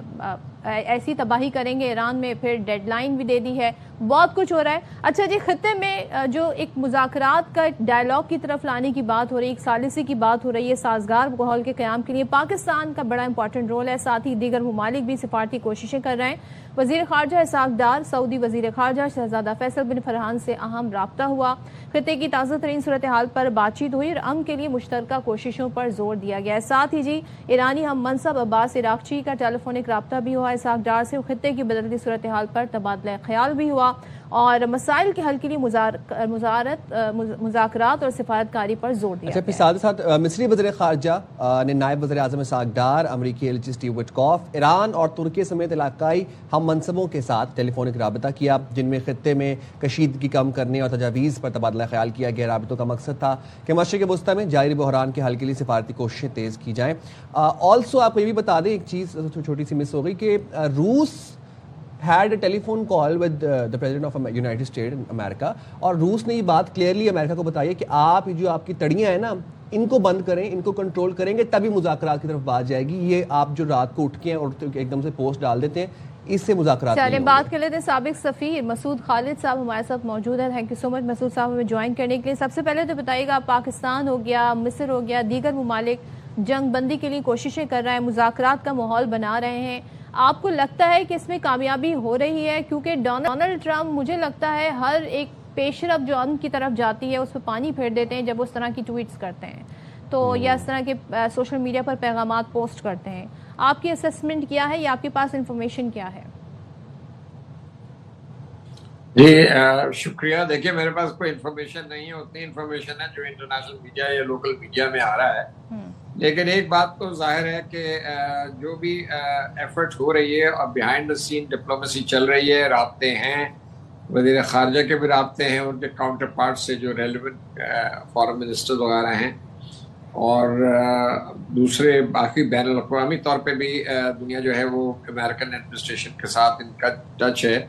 ایسی تباہی کریں گے ایران میں، پھر ڈیڈ لائن بھی دے دی ہے، بہت کچھ ہو رہا ہے۔ اچھا جی، خطے میں جو ایک مذاکرات کا ایک ڈائلاگ کی طرف لانے کی بات ہو رہی ہے، ایک ثالثی کی بات ہو رہی ہے، سازگار ماحول کے قیام کے لیے پاکستان کا بڑا امپورٹنٹ رول ہے، ساتھ ہی دیگر ممالک بھی سفارتی کوششیں کر رہے ہیں۔ وزیر خارجہ اسحاق ڈار، سعودی وزیر خارجہ شہزادہ فیصل بن فرحان سے اہم رابطہ ہوا، خطے کی تازہ ترین صورتحال پر بات چیت ہوئی اور امن کے لیے مشترکہ کوششوں پر زور دیا گیا ہے۔ ساتھ ہی جی ایرانی ہم منصب عباس عراقچی کا ٹیلی فونک رابطہ بھی ہوا، اسحاق ڈار سے خطے کی بدلتی صورتحال پر تبادلہ خیال بھی ہوا اور مسائل کے حل کے لیے مذاکرات اور سفارتکاری پر زور دیا۔ اچھا، پھر ساتھ ساتھ مصری وزیر خارجہ نے نائب وزیر اعظم اسحاق ڈار، امریکی ایلچی اسٹیو وٹکوف، ایران اور ترکی سمیت علاقائی ہم منصبوں کے ساتھ ٹیلی فونک رابطہ کیا، جن میں خطے میں کشیدگی کم کرنے اور تجاویز پر تبادلہ خیال کیا گیا۔ رابطوں کا مقصد تھا کہ مشرق وسطیٰ میں جاری بحران کے حل کے لیے سفارتی کوششیں تیز کی جائیں۔ آلسو آپ کو یہ بھی بتا دیں، ایک چیز چھوٹی سی مس ہو گئی کہ روس had a telephone call with the president of United States America، اور روس نے یہ بات کلیئرلی امریکہ کو بتائی ہے کہ آپ جو آپ کی تڑیاں ہیں نا ان کو بند کریں، ان کو کنٹرول کریں گے تبھی مذاکرات کی طرف بات جائے گی۔ یہ آپ جو رات کو اٹھ کے اور ایک دم سے پوسٹ ڈال دیتے ہیں، اس سے مذاکرات نہیں ہوں گے۔ بات کر لیتے ہیں سابق سفیر مسعود خالد صاحب ہمارے ساتھ موجود ہیں۔ تھینک یو سو مچ مسعود صاحب ہمیں جوائن کرنے کے لیے۔ سب سے پہلے تو بتائیے گا، پاکستان ہو گیا، مصر ہو گیا، دیگر ممالک جنگ بندی کے لیے کوششیں کر رہے ہیں، مذاکرات کا ماحول بنا رہے ہیں، آپ کو لگتا ہے کہ اس میں کامیابی ہو رہی ہے؟ کیونکہ ڈونلڈ ٹرمپ مجھے لگتا ہے ہر ایک پیش رفت جو ان کی طرف جاتی ہے اس پہ پانی پھیر دیتے ہیں جب اس طرح کی ٹویٹس کرتے ہیں تو یا اس طرح کے سوشل میڈیا پر پیغامات پوسٹ کرتے ہیں. آپ کی اسیسمنٹ کیا ہے یا آپ کے پاس انفارمیشن کیا ہے؟ جی شکریہ. دیکھیے میرے پاس کوئی انفارمیشن نہیں ہے، اتنی انفارمیشن ہے جو انٹرنیشنل میڈیا یا لوکل میڈیا میں آ رہا ہے. لیکن ایک بات تو ظاہر ہے کہ جو بھی ایفرٹ ہو رہی ہے اور بیہائنڈ دا سین ڈپلومیسی چل رہی ہے، رابطے ہیں، وزیر خارجہ کے بھی رابطے ہیں ان کے کاؤنٹر پارٹ سے جو ریلیونٹ فارن منسٹر وغیرہ ہیں، اور دوسرے باقی بین الاقوامی طور پہ بھی دنیا جو ہے وہ امریکن ایڈمنسٹریشن کے ساتھ ان کا ٹچ ہے.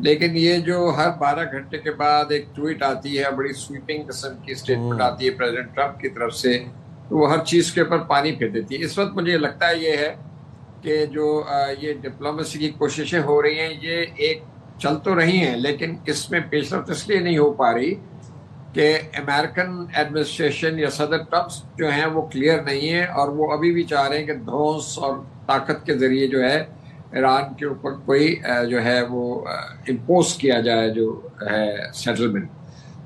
لیکن یہ جو ہر 12 گھنٹے کے بعد ایک ٹویٹ آتی ہے، بڑی سویپنگ قسم کی اسٹیٹمنٹ آتی ہے پریزیڈنٹ ٹرمپ کی طرف سے، تو وہ ہر چیز کے اوپر پانی پھیر دیتی ہے. اس وقت مجھے لگتا ہے یہ ہے کہ جو یہ ڈپلومیسی کی کوششیں ہو رہی ہیں یہ ایک چل تو رہی ہیں، لیکن اس میں پیش رفت اس لیے نہیں ہو پا رہی کہ امریکن ایڈمنسٹریشن یا صدر ٹرمپ جو ہیں وہ کلیئر نہیں ہے، اور وہ ابھی بھی چاہ رہے ہیں کہ دھونس اور طاقت کے ذریعے جو ہے ایران کے اوپر کوئی جو ہے وہ امپوز کیا جائے جو ہے سیٹلمنٹ.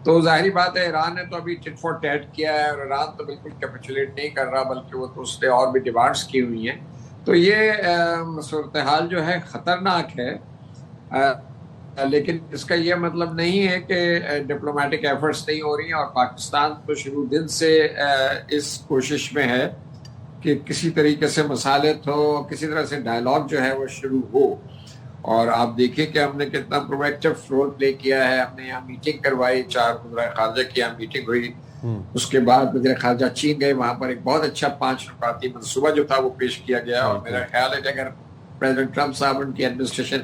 تو ظاہری بات ہے ایران نے تو ابھی ٹٹ فار ٹیٹ کیا ہے، اور ایران تو بالکل کیپیچولیٹ نہیں کر رہا، بلکہ وہ تو اس نے اور بھی ڈیمانڈس کی ہوئی ہیں. تو یہ صورتحال جو ہے خطرناک ہے، لیکن اس کا یہ مطلب نہیں ہے کہ ڈپلومیٹک ایفرٹس نہیں ہو رہی ہیں. اور پاکستان تو شروع دن سے اس کوشش میں ہے کہ کسی طریقے سے مصالحت ہو، کسی طرح سے ڈائلاگ جو ہے وہ شروع ہو. اور آپ دیکھیں کہ ہم نے کتنا پرویکٹیو رول پلے کیا ہے. ہم نے یہاں میٹنگ کروائی، 4 وزرائے خارجہ کی یہاں میٹنگ ہوئی، اس کے بعد وزیر خارجہ چین گئے، وہاں پر ایک بہت اچھا 5 رکعتی منصوبہ جو تھا وہ پیش کیا گیا. اور میرا خیال ہے کہ اگر پریزیڈنٹ ٹرمپ صاحب ان کی ایڈمنسٹریشن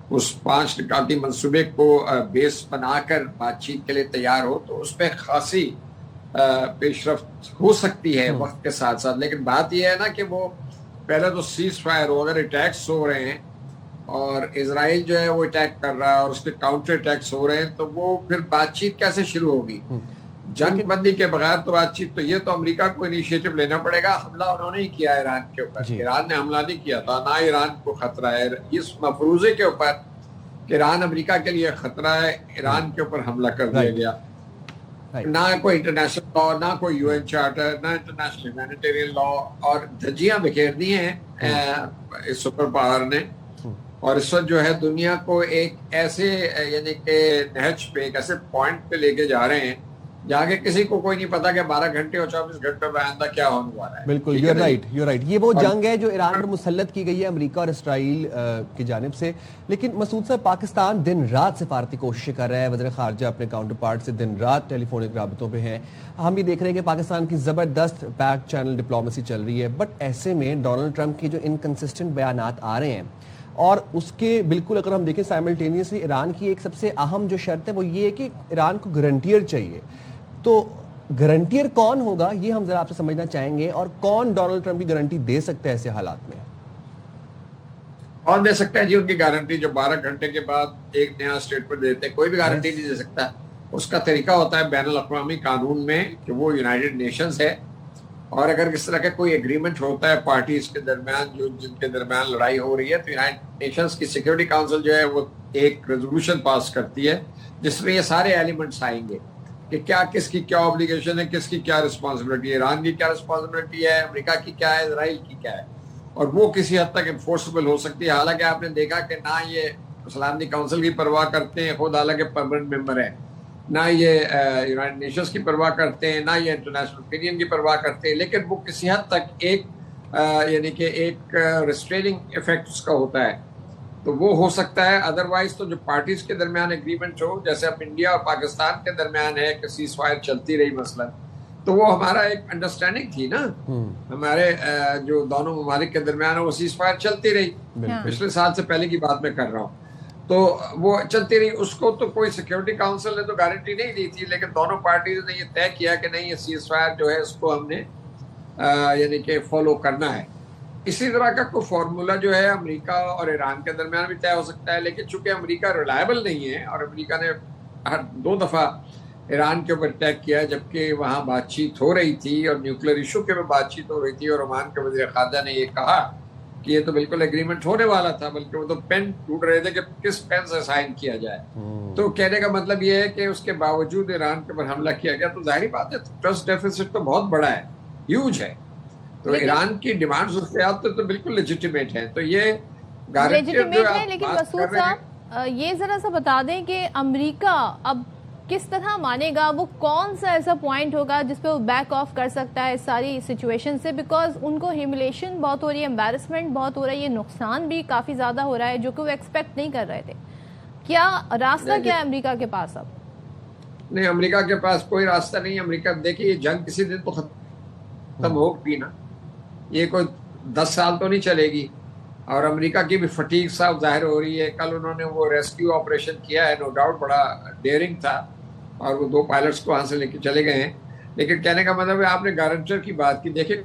اس 5 رکعتی منصوبے کو بیس بنا کر بات چیت کے لیے تیار ہو تو اس پہ خاصی پیش رفت ہو سکتی ہے وقت کے ساتھ ساتھ. لیکن بات یہ ہے نا کہ وہ پہلے تو سیز فائر ہو، اگر اٹیکس ہو رہے ہیں اور اسرائیل جو ہے وہ اٹیک کر رہا ہے اور اس کے کاؤنٹر اٹیکس ہو رہے ہیں، تو وہ پھر بات چیت کیسے شروع ہوگی؟ جنگ بندی کے بغیر تو بات چیت، تو یہ تو امریکہ کو انیشیٹو لینا پڑے گا. حملہ انہوں نے ہی کیا ایران کے اوپر، ایران نے حملہ نہیں کیا تھا، نہ ایران کو خطرہ ہے اس مفروضے کے اوپر کہ ایران امریکہ کے لیے خطرہ ہے، ایران کے اوپر حملہ کر دیا گیا. نہ کوئی انٹرنیشنل لا، نہ کوئی یو این چارٹر، نہ انٹرنیشنل ہیومینیٹیرین لا، اور دھجیاں بکھیر دی ہیں اس سپر پاور نے. اور اس وقت جو ہے دنیا کو ایک ایسے یعنی کہ نہج پہ، ایک ایسے پوائنٹ پہ لے کے جا رہے ہیں جہاں کہ کسی کو کوئی نہیں پتا کہ 12 گھنٹے اور 24 گھنٹے میں آئندہ کیا ہونے والا ہے. بالکل یو رائٹ. یہ وہ جنگ ہے جو ایران پر مسلط کی گئی ہے امریکہ اور اسرائیل کی جانب سے. لیکن مسعود صاحب، پاکستان دن رات سفارتی کوششیں کر رہا ہے، وزیر خارجہ اپنے کاؤنٹر پارٹ سے دن رات ٹیلی فونک رابطوں پہ ہیں. ہم بھی دیکھ رہے ہیں کہ پاکستان کی زبردست بیک چینل ڈپلومیسی چل رہی ہے. بٹ ایسے میں ڈونلڈ ٹرمپ کی جو انکنسسٹنٹ بیانات آ رہے ہیں، اور اس کے بالکل اگر ہم دیکھیں سائملٹینیسلی ایران کی ایک سب سے اہم جو شرط ہے وہ یہ ہے کہ ایران کو گارنٹیئر چاہیے. تو گارنٹیئر کون ہوگا یہ ہم ذرا آپ سے سمجھنا چاہیں گے، اور کون ڈونلڈ ٹرمپ کی گارنٹی دے سکتا ہے ایسے حالات میں؟ کون دے سکتا ہے جی ان کی گارنٹی جو 12 گھنٹے کے بعد ایک نیا اسٹیٹمنٹ دیتے ہیں؟ کوئی بھی گارنٹی نہیں دے سکتا. اس کا طریقہ ہوتا ہے بین الاقوامی قانون میں کہ وہ یونائٹڈ نیشنز ہے، اور اگر اس طرح کا کوئی ایگریمنٹ ہوتا ہے پارٹیز کے درمیان جن کے درمیان لڑائی ہو رہی ہے، تو یونائٹڈ نیشنز کی سیکیورٹی کاؤنسل جو ہے وہ ایک ریزولوشن پاس کرتی ہے جس میں یہ سارے ایلیمنٹس آئیں گے کہ کیا کس کی کیا اوبلیگیشن ہے، کس کی کیا رسپانسبلٹی ہے، ایران کی کیا رسپانسبلٹی ہے، امریکہ کی کیا ہے، اسرائیل کی کیا ہے، اور وہ کسی حد تک انفورسبل ہو سکتی ہے. حالانکہ آپ نے دیکھا کہ نہ یہ سلامتی کاؤنسل کی پرواہ کرتے ہیں خود، حالانکہ پرماننٹ ممبر ہیں، نہ یہ یونائٹڈ نیشنز کی پرواہ کرتے ہیں، نہ یہ انٹرنیشنل اوپینین کی پرواہ کرتے ہیں. لیکن وہ کسی حد تک ایک یعنی کہ ایک ریسٹریننگ ایفیکٹ اس کا ہوتا ہے، تو وہ ہو سکتا ہے. ادروائز تو جو پارٹیز کے درمیان ایگریمنٹ ہو، جیسے اب انڈیا اور پاکستان کے درمیان ہے کہ سیز فائر چلتی رہی مثلا، تو وہ ہمارا ایک انڈرسٹینڈنگ تھی نا، ہمارے جو دونوں ممالک کے درمیان ہے وہ سیز فائر چلتی رہی. پچھلے سال سے پہلے کی بات میں کر رہا ہوں، تو وہ چلتی رہی. اس کو تو کوئی سیکیورٹی کاؤنسل نے تو گارنٹی نہیں دی تھی، لیکن دونوں پارٹیز نے یہ طے کیا کہ نہیں، یہ سیز فائر جو ہے اس کو ہم نے یعنی کہ فالو کرنا ہے. اسی طرح کا کوئی فارمولا جو ہے امریکہ اور ایران کے درمیان بھی طے ہو سکتا ہے. لیکن چونکہ امریکہ ریلائبل نہیں ہے، اور امریکہ نے ہر 2 دفعہ ایران کے اوپر اٹیک کیا جبکہ وہاں بات چیت ہو رہی تھی اور نیوکلیر ایشو کے اوپر بات چیت ہو رہی تھی، اور عمان کے وزیر خارجہ نے یہ کہا کہ یہ تو بالکل ایگریمنٹ ہونے والا تھا، بلکہ وہ تو پین ڈھونڈ رہے تھے کہ کس پین سے سائن کیا جائے. تو کہنے کا مطلب یہ ہے کہ اس کے باوجود ایران کے اوپر حملہ کیا گیا. تو ظاہری بات ہے ٹرسٹ ڈیفیسٹ تو بہت بڑا ہے، ہیوج ہے. تو ایران کی ڈیمانڈز اس کے آپ تو بالکل لیجیٹیمیٹ ہیں. تو یہ لیجیٹیمیٹ ہے، لیکن مسعود صاحب یہ ذرا سا بتا دیں کہ امریکہ اب کس طرح مانے گا، وہ کون سا ایسا پوائنٹ ہوگا جس پہ وہ بیک آف کر سکتا ہے ساری سچویشن سے، بیکاز ان کو ہیوملیشن بہت ہو رہی ہے، امبیرسمنٹ بہت ہو رہا ہے، یہ نقصان بھی کافی زیادہ ہو رہا ہے جو کہ وہ ایکسپیکٹ نہیں کر رہے تھے. کیا راستہ کیا ہے امریکہ کے پاس اب؟ نہیں، امریکہ کے پاس کوئی راستہ نہیں ہے. امریکہ دیکھیے یہ جنگ کسی دن تو ختم ہوگی نا، یہ کوئی 10 سال تو نہیں چلے گی. اور امریکہ کی بھی فٹیگ صاحب ظاہر ہو رہی ہے. کل انہوں نے وہ ریسکیو آپریشن کیا ہے، نو ڈاؤٹ بڑا ڈیئرنگ تھا، اور وہ 2 پائلٹس کو وہاں سے لے کے چلے گئے ہیں. لیکن کہنے کا مطلب ہے آپ نے گارنٹر کی بات کی. دیکھیں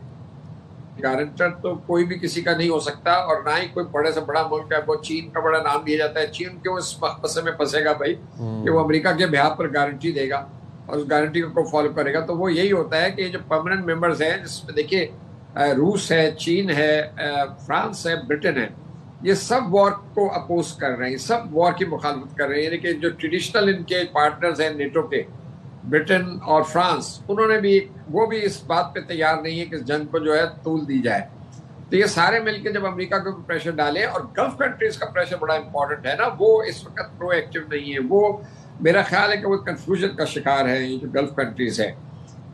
گارنٹر تو کوئی بھی کسی کا نہیں ہو سکتا، اور نہ ہی کوئی بڑے سے بڑا ملک ہے. وہ چین کا بڑا نام دیا جاتا ہے. چین کیوں اس مسئلے میں پھنسے گا بھائی کہ وہ امریکہ کے بہاف پر گارنٹی دے گا اور اس گارنٹی کو فالو کرے گا. تو وہ یہی ہوتا ہے کہ یہ جو پرماننٹ ممبرز ہیں، جس میں دیکھیے روس ہے، چین ہے، فرانس ہے، برٹن ہے، یہ سب وار کو اپوز کر رہے ہیں، سب وار کی مخالفت کر رہے ہیں. یعنی کہ جو ٹریڈیشنل ان کے پارٹنرز ہیں نیٹو کے، برٹن اور فرانس، انہوں نے بھی وہ بھی اس بات پہ تیار نہیں ہے کہ اس جنگ کو جو ہے طول دی جائے. تو یہ سارے مل کے جب امریکہ کو پریشر ڈالیں، اور گلف کنٹریز کا پریشر بڑا امپورٹنٹ ہے نا، وہ اس وقت پرو ایکٹیو نہیں ہے. وہ میرا خیال ہے کہ وہ کنفیوژن کا شکار ہے. یہ جو گلف کنٹریز ہیں،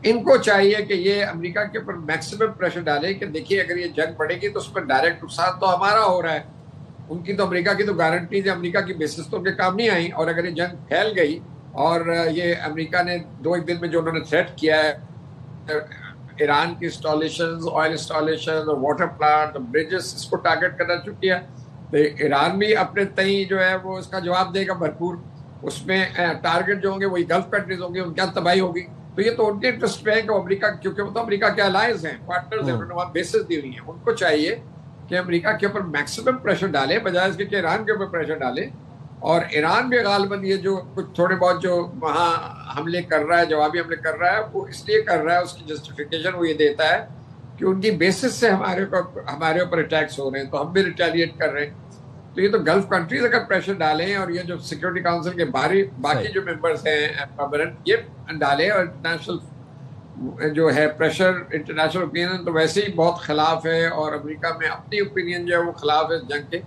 ان کو چاہیے کہ یہ امریکہ کے اوپر میکسیمم پریشر ڈالیں کہ دیکھیے اگر یہ جنگ بڑھے گی تو اس پر ڈائریکٹ نقصان تو ہمارا ہو رہا ہے. ان کی تو امریکہ کی تو گارنٹیز ہے، امریکہ کی بیسس تو کے کام نہیں آئی. اور اگر یہ جنگ پھیل گئی اور یہ امریکہ نے 2 دن میں جو انہوں نے تھریٹ کیا ہے ایران کی انسٹالیشنز، آئل انسٹالیشنز اور واٹر پلانٹ، بریجز، اس کو ٹارگٹ کرنا چکی ہے، تو ایران بھی اپنے تئیں جو ہے وہ اس کا جواب دے گا بھرپور. اس میں ٹارگٹ جو ہوں گے وہی گلف کنٹریز ہوں گے، ان کی تباہی ہوگی. تو یہ تو ان کے انٹرسٹ پہ ہے کہ امریکہ، کیونکہ وہ تو امریکہ کے الائنس ہیں، پارٹنرز ہیں، انہوں نے وہاں بیسز دی ہوئی ہیں. ان کو چاہیے کہ امریکہ کے اوپر میکسیمم پریشر ڈالے بجائے اس کے کہ ایران کے اوپر پریشر ڈالے. اور ایران بھی غالباً یہ جو کچھ تھوڑے بہت جو وہاں حملے کر رہا ہے، جوابی حملے کر رہا ہے، وہ اس لیے کر رہا ہے، اس کی جسٹیفیکیشن وہ یہ دیتا ہے کہ ان کی بیسس سے ہمارے اوپر اٹیکس ہو رہے ہیں تو ہم بھی ریٹیلیٹ کر رہے ہیں. تو یہ تو گلف کنٹریز اگر پریشر ڈالیں، اور یہ جو سیکورٹی کاؤنسل کے باقی جو ممبرس ہیں پرماننٹ، یہ ڈالیں، اور انٹرنیشنل جو ہے پریشر، انٹرنیشنل اوپینین تو ویسے ہی بہت خلاف ہے، اور امریکہ میں اپنی اوپینین جو ہے وہ خلاف ہے جنگ کے.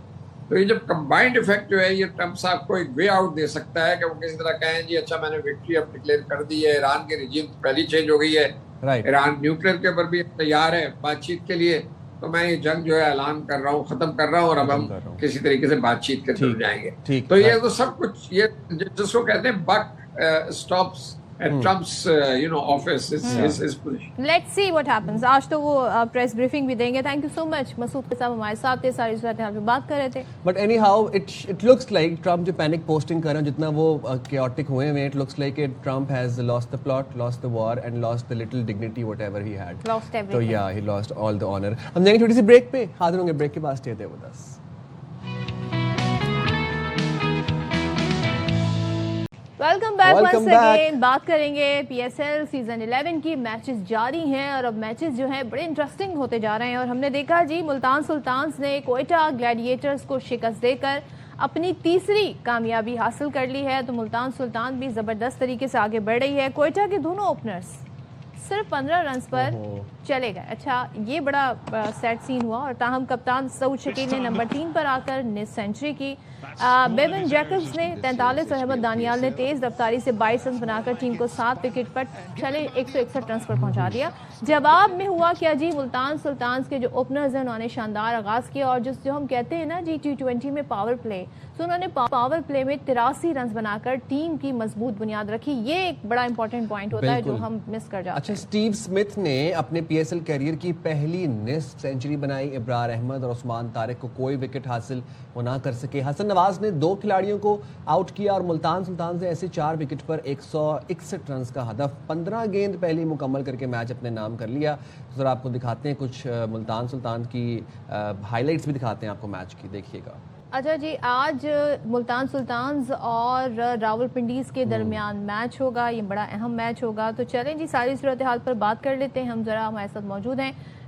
تو یہ جب کمبائنڈ ایفیکٹ جو ہے یہ ٹرمپ صاحب کو ایک وے آؤٹ دے سکتا ہے کہ وہ کسی طرح کہیں جی اچھا میں نے وکٹری اب ڈکلیئر کر دی ہے، ایران کی رجیم پہلی چینج ہو گئی ہے، ایران نیوکلیئر کے اوپر بھی تیار ہے بات چیت کے لیے، تو میں یہ جنگ جو ہے اعلان کر رہا ہوں، ختم کر رہا ہوں، اور اب ہم کسی طریقے سے بات چیت کے طرف جائیں گے. تو یہ تو سب کچھ یہ جس کو کہتے ہیں بک stops Trump's office is position. Let's see what happens. آج تو وہ پریس بریفنگ بھی دیں گے. تھینک یو سو مچ مسعود کے صاحب ہمارے ساتھ تھے، ساری صورتحال پہ بات کر رہے تھے. But anyhow it looks like Trump جو پینک پوسٹنگ کر رہے ہیں، جتنا وہ کیوٹک ہوئے ہیں، it looks like Trump has lost the plot, lost the war and lost the little dignity whatever he had. تو یا ہی لاسٹ آل دا آنر. ہم جائیں گے چھوٹی سی بریک پہ، حاضر ہوں گے بریک کے بعد. Stay there with us. Welcome back once again. بات کریں گے پی ایس ایل سیزن 11 کی. میچز جاری ہیں اور اب میچز جو ہیں بڑے انٹرسٹنگ ہوتے جا رہے ہیں، اور ہم نے دیکھا جی ملتان سلطانز نے کوئٹہ گلیڈیٹرز کو شکست دے کر اپنی تیسری کامیابی حاصل کر لی ہے. تو ملتان سلطان بھی زبردست طریقے سے آگے بڑھ رہی ہے. کوئٹہ کے دونوں اوپنرز صرف 15 رنز پر چلے گئے. اچھا یہ بڑا سیڈ سین ہوا، اور تاہم کپتان سعود شکیل نے نمبر 3 پر آ کر نصف سینچری کی. بیون جیکبز نے 43 اور احمد دانیال نے تیز رفتاری سے 22 رنز بنا کر ٹیم کو 7 وکٹ پر چلے 161 رنز پر پہنچا دیا. جواب میں ہوا کیا جی، ملتان سلطانز کے جو اوپنرز ہیں انہوں نے شاندار آغاز کیا، اور جو ہم کہتے ہیں نا جی T20 میں پاور پلے، تو انہوں نے پاور پلے میں 83 رنز بنا کر ٹیم کی مضبوط بنیاد رکھی. یہ ایک بڑا امپورٹنٹ پوائنٹ ہوتا ہے جو ہم مس کر جاتے ہیں. اچھا، اسٹیو اسمتھ نے اپنے پی ایس ایل کیریئر کی پہلی نصف سینچری بنائی. ابرار احمد اور عثمان طارق کو کوئی وکٹ حاصل وہ نہ کر سکے. حسن نواز نے 2 کھلاڑیوں کو آؤٹ کیا، اور ملتان سلطان سے ایسے 4 وکٹ پر 161 رنز کا ہدف 15 گیند پہلی مکمل کر کے میچ اپنے نام کر لیا. ذرا آپ کو دکھاتے ہیں کچھ ملتان سلطان کی ہائی لائٹس بھی دکھاتے ہیں آپ کو میچ کی، دیکھیے گا. اچھا جی، آج ملتان سلطانز اور راول پنڈیز کے درمیان میچ ہوگا. یہ بڑا اہم میچ ہوگا. تو چلیں جی ساری صورتحال پر بات کر لیتے ہیں. ہم ذرا ہمارے ساتھ موجود ہیں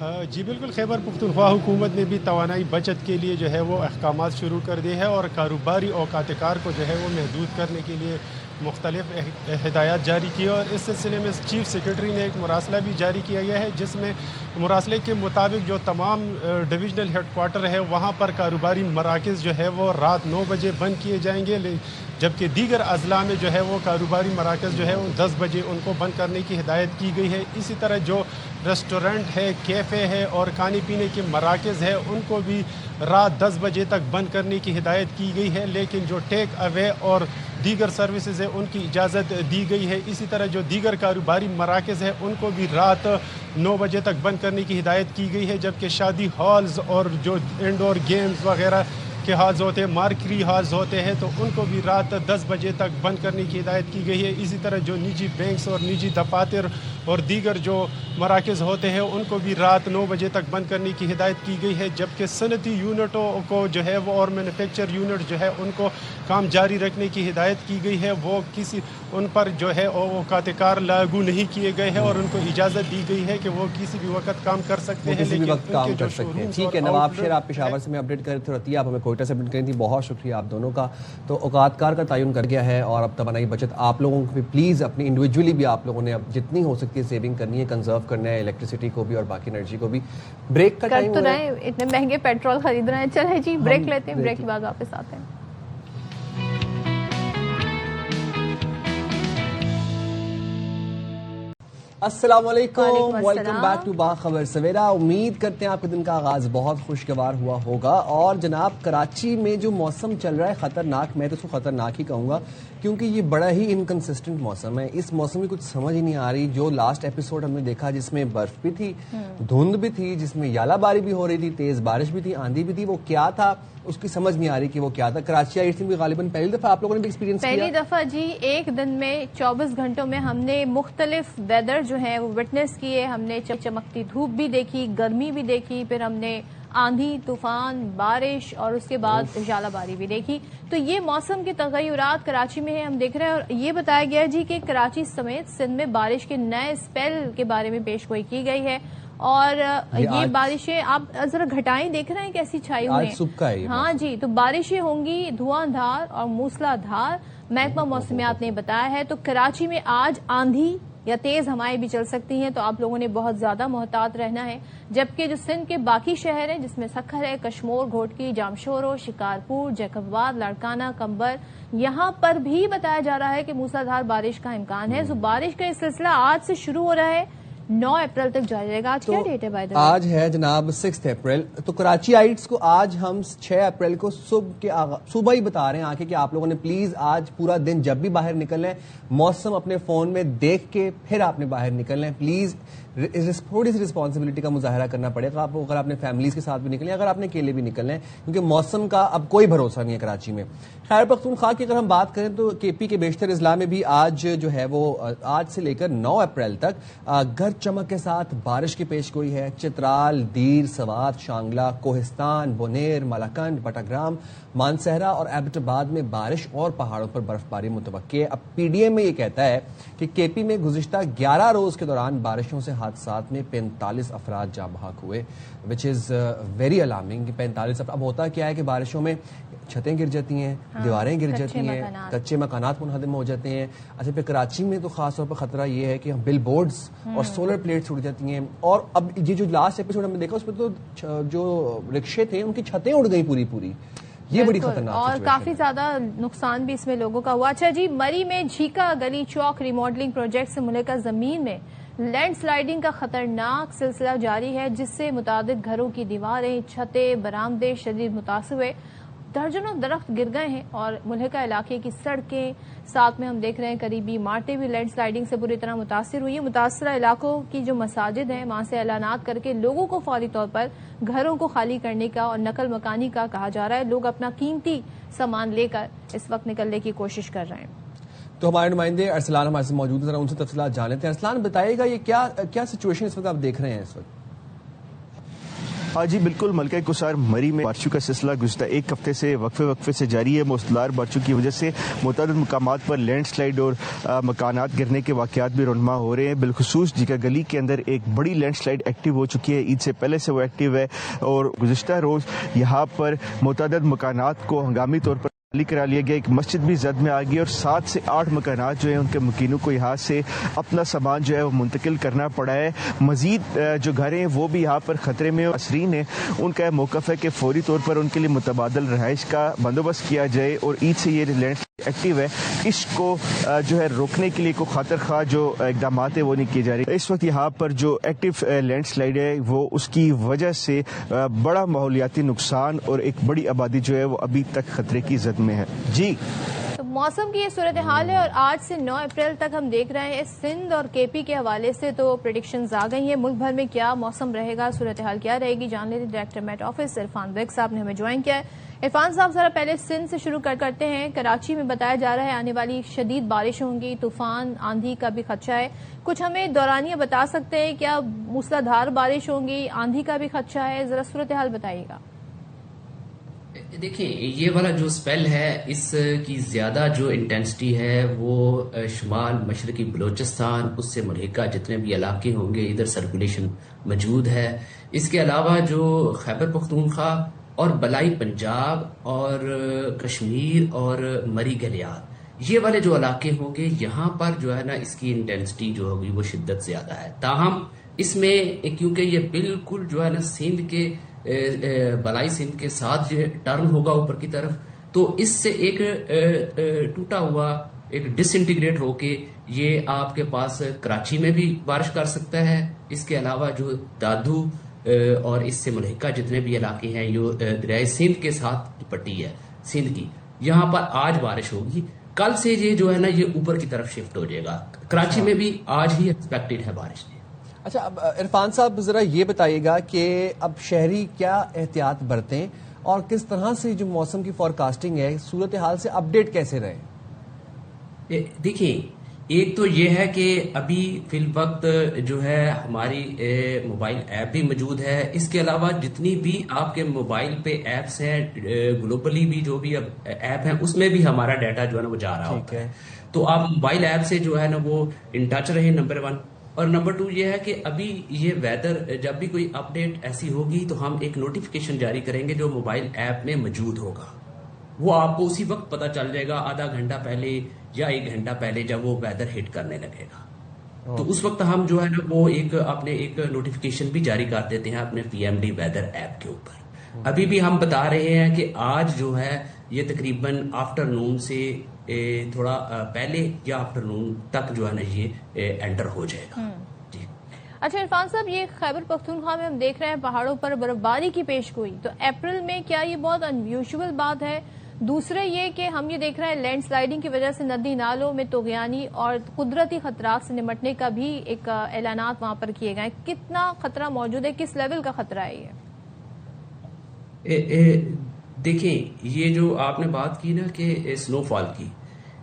جی بالکل، خیبر پختونخوا حکومت نے بھی توانائی بچت کے لیے جو ہے وہ احکامات شروع کر دیے ہیں اور کاروباری اوقات کار کو جو ہے وہ محدود کرنے کے لیے مختلف ہدایات جاری کی، اور اس سلسلے میں چیف سیکرٹری نے ایک مراسلہ بھی جاری کیا گیا ہے، جس میں مراسلے کے مطابق جو تمام ڈویژنل ہیڈ کوارٹر ہے وہاں پر کاروباری مراکز جو ہے وہ رات 9 بجے بند کیے جائیں گے، جبکہ دیگر اضلاع میں جو ہے وہ کاروباری مراکز جو ہے وہ 10 بجے ان کو بند کرنے کی ہدایت کی گئی ہے۔ اسی طرح جو ریسٹورنٹ ہے، کیفے ہے اور کھانے پینے کے مراکز ہے ان کو بھی رات 10 بجے تک بند کرنے کی ہدایت کی گئی ہے، لیکن جو ٹیک اوے اور دیگر سروسز ہے ان کی اجازت دی گئی ہے۔ اسی طرح جو دیگر کاروباری مراکز ہے ان کو بھی رات 9 بجے تک بند کرنے کی ہدایت کی گئی ہے، جبکہ شادی ہالز اور جو انڈور گیمز وغیرہ کے ہالز ہوتے ہیں، مارکری ہالز ہوتے ہیں، تو ان کو بھی رات 10 بجے تک بند کرنے کی ہدایت کی گئی ہے۔ اسی طرح جو نجی بینکس اور نجی دفاتر اور دیگر جو مراکز ہوتے ہیں ان کو بھی رات 9 بجے تک بند کرنے کی ہدایت کی گئی ہے، جبکہ صنعتی یونٹوں کو جو ہے وہ اور مینوفیکچر یونٹ جو ہے ان کو کام جاری رکھنے کی ہدایت کی گئی ہے، وہ ان پر جو ہے اوقات کار لاگو نہیں کیے گئے ہیں اور ان کو اجازت دی گئی ہے کہ وہ کسی بھی وقت کام کر سکتے ہیں، کسی بھی وقت کام کر سکتے ہیں۔ ٹھیک ہے، نواب شیر آپ پشاور سے میں اپڈیٹ کر رہے تھے، رتیہ آپ ہمیں کوئٹہ سے اپڈیٹ کری تھی، بہت شکریہ آپ دونوں کا۔ تو اوقات کار کا تعین کر گیا ہے اور اب توانائی بچت آپ لوگوں کو بھی پلیز اپنی انڈیویجولی بھی آپ لوگوں نے اب جتنی ہو سکتی ہے سیونگ کرنی ہے، کنزرو کرنا ہے الیکٹریسٹی کو بھی اور باقی انرجی کو بھی۔ بریک کا ٹائم تو رہے اتنے مہنگے پیٹرول خرید رہے ہیں، چلے جی بریک لیتے ہیں، بریک کے بعد واپس آتے ہیں۔ السلام علیکم، ویلکم بیک ٹو باخبر سویرا۔ امید کرتے ہیں آپ کے دن کا آغاز بہت خوشگوار ہوا ہوگا۔ اور جناب کراچی میں جو موسم چل رہا ہے خطرناک، میں تو اس کو خطرناک ہی کہوں گا کیونکہ یہ بڑا ہی انکنسسٹنٹ موسم ہے۔ اس موسم میں کچھ سمجھ ہی نہیں آ رہی۔ جو لاسٹ ایپیسوڈ ہم نے دیکھا جس میں برف بھی تھی، دھند بھی تھی، جس میں یالہ باری بھی ہو رہی تھی، تیز بارش بھی تھی، آندھی بھی تھی، وہ کیا تھا اس کی سمجھ نہیں آ رہی کہ وہ کیا تھا۔ کراچی آئی بھی غالباً پہلی دفعہ آپ لوگوں نے بھی ایکسپیرینس کیا؟ پہلی دفعہ جی، ایک دن میں 24 گھنٹوں میں ہم نے مختلف ویدر جو ہے وہ وٹنس کیے۔ ہم نے چمکتی دھوپ بھی دیکھی، گرمی بھی دیکھی، پھر ہم نے آندھی، طوفان، بارش اور اس کے بعد ژالہ باری بھی دیکھی۔ تو یہ موسم کے تغیرات کراچی میں ہم دیکھ رہے ہیں، اور یہ بتایا گیا جی کہ کراچی سمیت سندھ میں بارش کے نئے اسپیل کے بارے میں پیش گوئی کی گئی ہے، اور یہ بارشیں آپ ذرا گھٹائیں دیکھ رہے ہیں کیسی چھائی ہوئی ہیں۔ ہاں جی، تو بارشیں ہوں گی دھواں دھار اور موسلا دھار، محکمہ موسمیات نے بتایا ہے۔ تو کراچی میں آج آندھی یا تیز ہوائیں بھی چل سکتی ہیں، تو آپ لوگوں نے بہت زیادہ محتاط رہنا ہے۔ جبکہ جو سندھ کے باقی شہر ہیں جس میں سکھر ہے، کشمور، گھوٹکی، جامشورو، شکارپور، جیکب آباد، لاڑکانہ، کمبر، یہاں پر بھی بتایا جا رہا ہے کہ موسلا دھار بارش کا امکان ہے۔ بارش کا یہ سلسلہ آج سے شروع ہو رہا ہے، 9 اپریل تک جاری رہے گا۔ آج کیا ڈیٹ ہے بھائی؟ آج ہے جناب 6 اپریل۔ تو کراچی آئٹس کو آج ہم 6 اپریل کو صبح ہی بتا رہے ہیں آکے کہ آپ لوگوں نے پلیز آج پورا دن جب بھی باہر نکلنا ہے موسم اپنے فون میں دیکھ کے پھر آپ نے باہر نکلنا ہے۔ پلیز تھوڑی سی رسپانسبلٹی کا مظاہرہ کرنا پڑے گا آپ کو، اگر آپ نے فیملیز کے ساتھ بھی نکلیں، اگر آپ نے اکیلے بھی نکلنا ہے، کیونکہ موسم کا اب کوئی بھروسہ نہیں ہے کراچی میں۔ خیبر پختونخوا کی اگر ہم بات کریں تو کے پی کے بیشتر اضلاع میں بھی آج جو ہے وہ آج سے لے کر 9 اپریل تک گرج چمک کے ساتھ بارش کی پیش گوئی ہے۔ چترال، دیر، سوات، شانگلہ، کوہستان، بونیر، ملاکنڈ، بٹاگرام، مانسہرہ اور ایبٹ آباد میں بارش اور پہاڑوں پر برف باری متوقع ہے۔ اب پی ڈی ایم میں یہ کہتا ہے کہ کے پی میں گزشتہ 11 روز کے دوران بارشوں سے حادثات میں 45 افراد جاں بحق ہوئے، وچ از ویری الارمنگ۔ 45 اب ہوتا کیا ہے کہ بارشوں میں چھتیں گر جاتی ہیں، دیواریں گر جاتی ہیں، کچے مکانات منہدم ہو جاتے ہیں۔ اچھا، پھر کراچی میں تو خاص طور پر خطرہ یہ ہے کہ بل بورڈز اور سولر پلیٹس اڑ جاتی ہیں، اور اب یہ جو لاسٹ ایپیسوڈ ہم نے دیکھا اس میں تو جو رکشے تھے ان کی چھتیں اڑ گئی پوری۔ یہ بڑی خطرناک اور کافی زیادہ نقصان بھی اس میں لوگوں کا ہوا۔ اچھا جی، مری میں جھیکا گلی چوک ریماڈلنگ پروجیکٹ سے ملکہ زمین میں لینڈ سلائیڈنگ کا خطرناک سلسلہ جاری ہے، جس سے متعدد گھروں کی دیواریں، چھتیں، برآمدے شدید متاثر ہوئے، درجنوں درخت گر گئے ہیں، اور ملحقہ علاقے کی سڑکیں، ساتھ میں ہم دیکھ رہے ہیں قریبی عمارتیں بھی لینڈ سلائیڈنگ سے بری طرح متاثر ہوئی ہیں۔ متاثرہ علاقوں کی جو مساجد ہیں وہاں سے اعلانات کر کے لوگوں کو فوری طور پر گھروں کو خالی کرنے کا اور نقل مکانی کا کہا جا رہا ہے۔ لوگ اپنا قیمتی سامان لے کر اس وقت نکلنے کی کوشش کر رہے ہیں۔ تو ہمارے نمائندے ارسلان ہمارے سے موجود ہیں، ذرا ان سے تفصیلات جان لیتے ہیں۔ ارسلان بتائیے گا یہ کیا سچویشن اس وقت آپ دیکھ رہے ہیں اس وقت؟ ہاں جی بالکل، ملکہ کوثر مری میں بارشوں کا سلسلہ گزشتہ ایک ہفتے سے وقفے سے جاری ہے. موسلادھار بارشوں کی وجہ سے متعدد مقامات پر لینڈ سلائیڈ اور مکانات گرنے کے واقعات بھی رونما ہو رہے ہیں. بالخصوص جگہ گلی کے اندر ایک بڑی لینڈ سلائیڈ ایکٹیو ہو چکی ہے. عید سے پہلے سے وہ ایکٹیو ہے اور گزشتہ روز یہاں پر متعدد مکانات کو ہنگامی طور پر خالی کرا لیا گیا. ایک مسجد بھی زد میں آ گئی اور 7 سے 8 مکانات جو ہیں ان کے مکینوں کو یہاں سے اپنا سامان جو ہے وہ منتقل کرنا پڑا ہے. مزید جو گھر ہیں وہ بھی یہاں پر خطرے میں. عسرین ہیں ان کا موقف ہے کہ فوری طور پر ان کے لیے متبادل رہائش کا بندوبست کیا جائے اور عید سے یہ لینڈ ایکٹیو ہے اس کو جو ہے روکنے کے لیے کوئی خاطر خواہ جو اقدامات ہیں وہ نہیں کیے جا رہے. اس وقت یہاں پر جو ایکٹیو لینڈ سلائیڈ ہے وہ اس کی وجہ سے بڑا ماحولیاتی نقصان اور ایک بڑی آبادی جو ہے وہ ابھی تک خطرے کی زد میں ہے. جی تو موسم کی یہ صورتحال ہے اور آج سے 9 اپریل تک ہم دیکھ رہے ہیں سندھ اور کے پی کے حوالے سے تو پریڈکشنز آ گئی ہیں. ملک بھر میں کیا موسم رہے گا, صورتحال کیا رہے گی, جان لیتے director met office Irfan Baig sahab نے ہمیں جوائن کیا ہے. عرفان صاحب ذرا پہلے سندھ سے شروع کرتے ہیں. کراچی میں بتایا جا رہا ہے آنے والی شدید بارش ہوں گی, طوفان آندھی کا بھی خدشہ ہے. کچھ ہمیں دورانیہ بتا سکتے ہیں کیا موسلادھار بارش ہوں گی, آندھی کا بھی خدشہ ہے, ذرا صورتحال بتائیے گا. دیکھیں یہ والا جو سپیل ہے اس کی زیادہ جو انٹینسٹی ہے وہ شمال مشرقی بلوچستان اس سے ملحقہ جتنے بھی علاقے ہوں گے ادھر سرکولیشن موجود ہے. اس کے علاوہ جو خیبر پختونخوا اور بلائی پنجاب اور کشمیر اور مری گلیار یہ والے جو علاقے ہوں گے یہاں پر جو ہے نا اس کی انٹینسٹی جو ہوگی وہ شدت زیادہ ہے. تاہم اس میں کیونکہ یہ بالکل جو ہے نا سندھ کے بلائی سندھ کے ساتھ جو ٹرن ہوگا اوپر کی طرف تو اس سے ایک ٹوٹا ہوا ایک ڈس انٹیگریٹ ہو کے یہ آپ کے پاس کراچی میں بھی بارش کر سکتا ہے. اس کے علاوہ جو دادو اور اس سے ملحقہ جتنے بھی علاقے ہیں یہ دریائے سندھ کے ساتھ پٹی ہے سندھ کی, یہاں پر آج بارش ہوگی. کل سے یہ جو ہے نا یہ اوپر کی طرف شفٹ ہو جائے گا. کراچی میں بھی آج ہی ایکسپیکٹڈ ہے بارش. اچھا اب عرفان صاحب ذرا یہ بتائیے گا کہ اب شہری کیا احتیاط برتیں اور کس طرح سے جو موسم کی فورکاسٹنگ ہے صورتحال سے اپڈیٹ کیسے رہیں؟ دیکھیں ایک تو یہ ہے کہ ابھی فی الوقت جو ہے ہماری موبائل ایپ بھی موجود ہے. اس کے علاوہ جتنی بھی آپ کے موبائل پہ ایپس ہیں گلوبلی بھی جو بھی ایپ ہیں اس میں بھی ہمارا ڈیٹا جو ہے نا وہ جا رہا ہوتا ہے. تو آپ موبائل ایپ سے جو ہے نا وہ ان ٹچ رہیں نمبر 1. اور نمبر 2 یہ ہے کہ ابھی یہ ویدر جب بھی کوئی اپڈیٹ ایسی ہوگی تو ہم ایک نوٹیفیکیشن جاری کریں گے جو موبائل ایپ میں موجود ہوگا. وہ آپ کو اسی وقت پتا چل جائے گا آدھا گھنٹہ پہلے یا 1 گھنٹہ پہلے جب وہ ویدر ہٹ کرنے لگے گا. تو اس وقت ہم جو ہے نا وہ اپنے ایک نوٹیفیکیشن بھی جاری کر دیتے ہیں اپنے P M D weather app کے اوپر. ابھی بھی ہم بتا رہے ہیں کہ آج جو ہے یہ تقریباً آفٹر نون سے تھوڑا پہلے یا آفٹر نون تک جو ہے نا یہ انٹر ہو جائے گا. اچھا عرفان صاحب یہ خیبر پختونخوا میں ہم دیکھ رہے ہیں پہاڑوں پر برف باری کی پیش گوئی, تو اپریل میں کیا یہ بہت انیوژول بات ہے؟ دوسرے یہ کہ ہم یہ دیکھ رہے ہیں لینڈ سلائیڈنگ کی وجہ سے ندی نالوں میں طغیانی اور قدرتی خطرات سے نمٹنے کا بھی ایک اعلانات وہاں پر کیے گئے. کتنا خطرہ موجود ہے, کس لیول کا خطرہ ہے یہ؟ دیکھیں یہ جو آپ نے بات کی نا کہ سنو فال کی,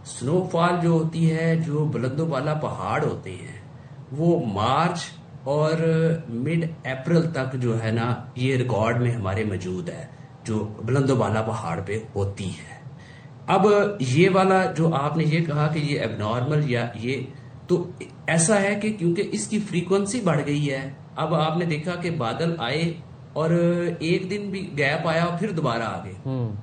سنو فال جو ہوتی ہے جو بلند و بالا پہاڑ ہوتے ہیں وہ مارچ اور مڈ اپریل تک جو ہے نا یہ ریکارڈ میں ہمارے موجود ہے جو بلند و بالا پہاڑ پہ ہوتی ہے. اب یہ والا جو آپ نے یہ کہا کہ یہ اب نارمل یا یہ تو ایسا ہے کہ کیونکہ اس کی فریکوینسی بڑھ گئی ہے. اب آپ نے دیکھا کہ بادل آئے اور ایک دن بھی گیپ آیا اور پھر دوبارہ آ گئے.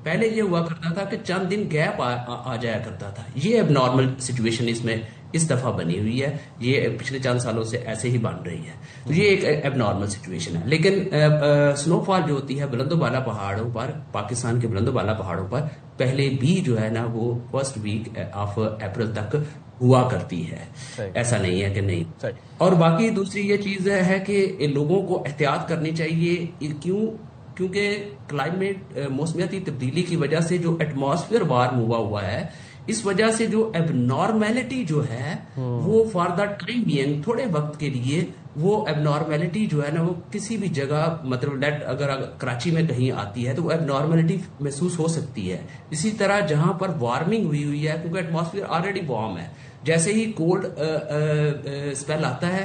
پہلے یہ ہوا کرتا تھا کہ چند دن گیپ آ جایا کرتا تھا. یہ اب نارمل سچویشن اس میں اس دفعہ بنی ہوئی ہے, یہ پچھلے چند سالوں سے ایسے ہی بن رہی ہے. تو یہ ایک اب نارمل سچویشن ہے. لیکن سنو فال جو ہوتی ہے بلند و بالا پہاڑوں پر, پاکستان کے بلند و بالا پہاڑوں پر پہلے بھی جو ہے نا وہ فرسٹ ویک آف اپریل تک ہوا کرتی ہے. ایسا نہیں ہے کہ نہیں. اور باقی دوسری یہ چیز ہے کہ لوگوں کو احتیاط کرنی چاہیے. کیونکہ کلائمیٹ موسمیاتی تبدیلی کی وجہ سے جو ایٹماسفیئر وارم ہوا ہے اس وجہ سے جو اب نارمیلٹی جو ہے وہ فار دا ٹائم بینگ تھوڑے وقت کے لیے وہ اب نارمیلٹی جو ہے نا وہ کسی بھی جگہ مطلب اگر کراچی میں کہیں آتی ہے تو وہ اب نارمیلٹی محسوس ہو سکتی ہے. اسی طرح جہاں پر وارمنگ ہوئی ہے کیونکہ ایٹماسفیئر آلریڈی وارم ہے, جیسے ہی کولڈ اسپیل آتا ہے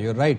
You're right.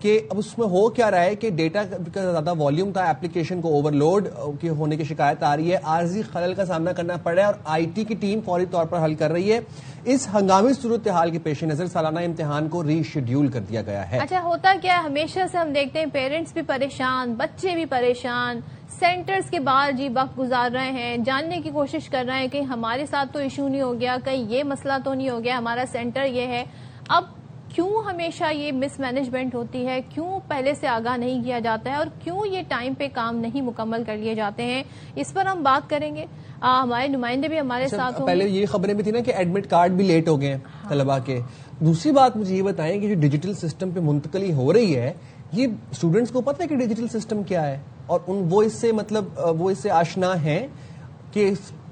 کہ اب اس میں ہو کیا رہا ہے کہ ڈیٹا کا زیادہ والیوم تھا, ایپلیکیشن کو اوور لوڈ کے ہونے کی شکایت آ رہی ہے, عارضی خلل کا سامنا کرنا پڑ رہا ہے, اور آئی ٹی کی ٹیم فوری طور پر حل کر رہی ہے. اس ہنگامی صورتحال کے پیش نظر سالانہ امتحان کو ری شیڈیول کر دیا گیا ہے. اچھا, ہوتا کیا ہے, ہمیشہ سے ہم دیکھتے ہیں پیرنٹس بھی پریشان, بچے بھی پریشان, سینٹرز کے باہر جی وقت گزار رہے ہیں, جاننے کی کوشش کر رہے ہیں کہ ہمارے ساتھ تو ایشو نہیں ہو گیا, کہیں یہ مسئلہ تو نہیں ہو گیا, ہمارا سینٹر یہ ہے. اب کیوں ہمیشہ یہ مس مینجمنٹ ہوتی ہے, کیوں پہلے سے آگاہ نہیں کیا جاتا ہے, اور کیوں یہ ٹائم پہ کام نہیں مکمل کر لیے جاتے ہیں, اس پر ہم بات کریں گے. ہمارے نمائندے بھی ہمارے ساتھ. پہلے یہ خبریں بھی تھی نا کہ ایڈمٹ کارڈ بھی لیٹ ہو گئے ہیں طلباء کے. دوسری بات مجھے یہ بتائیں کہ جو ڈیجیٹل سسٹم پہ منتقلی ہو رہی ہے, یہ اسٹوڈنٹس کو پتہ ہے کہ ڈیجیٹل سسٹم کیا ہے, اور وہ اس سے آشنا ہیں کہ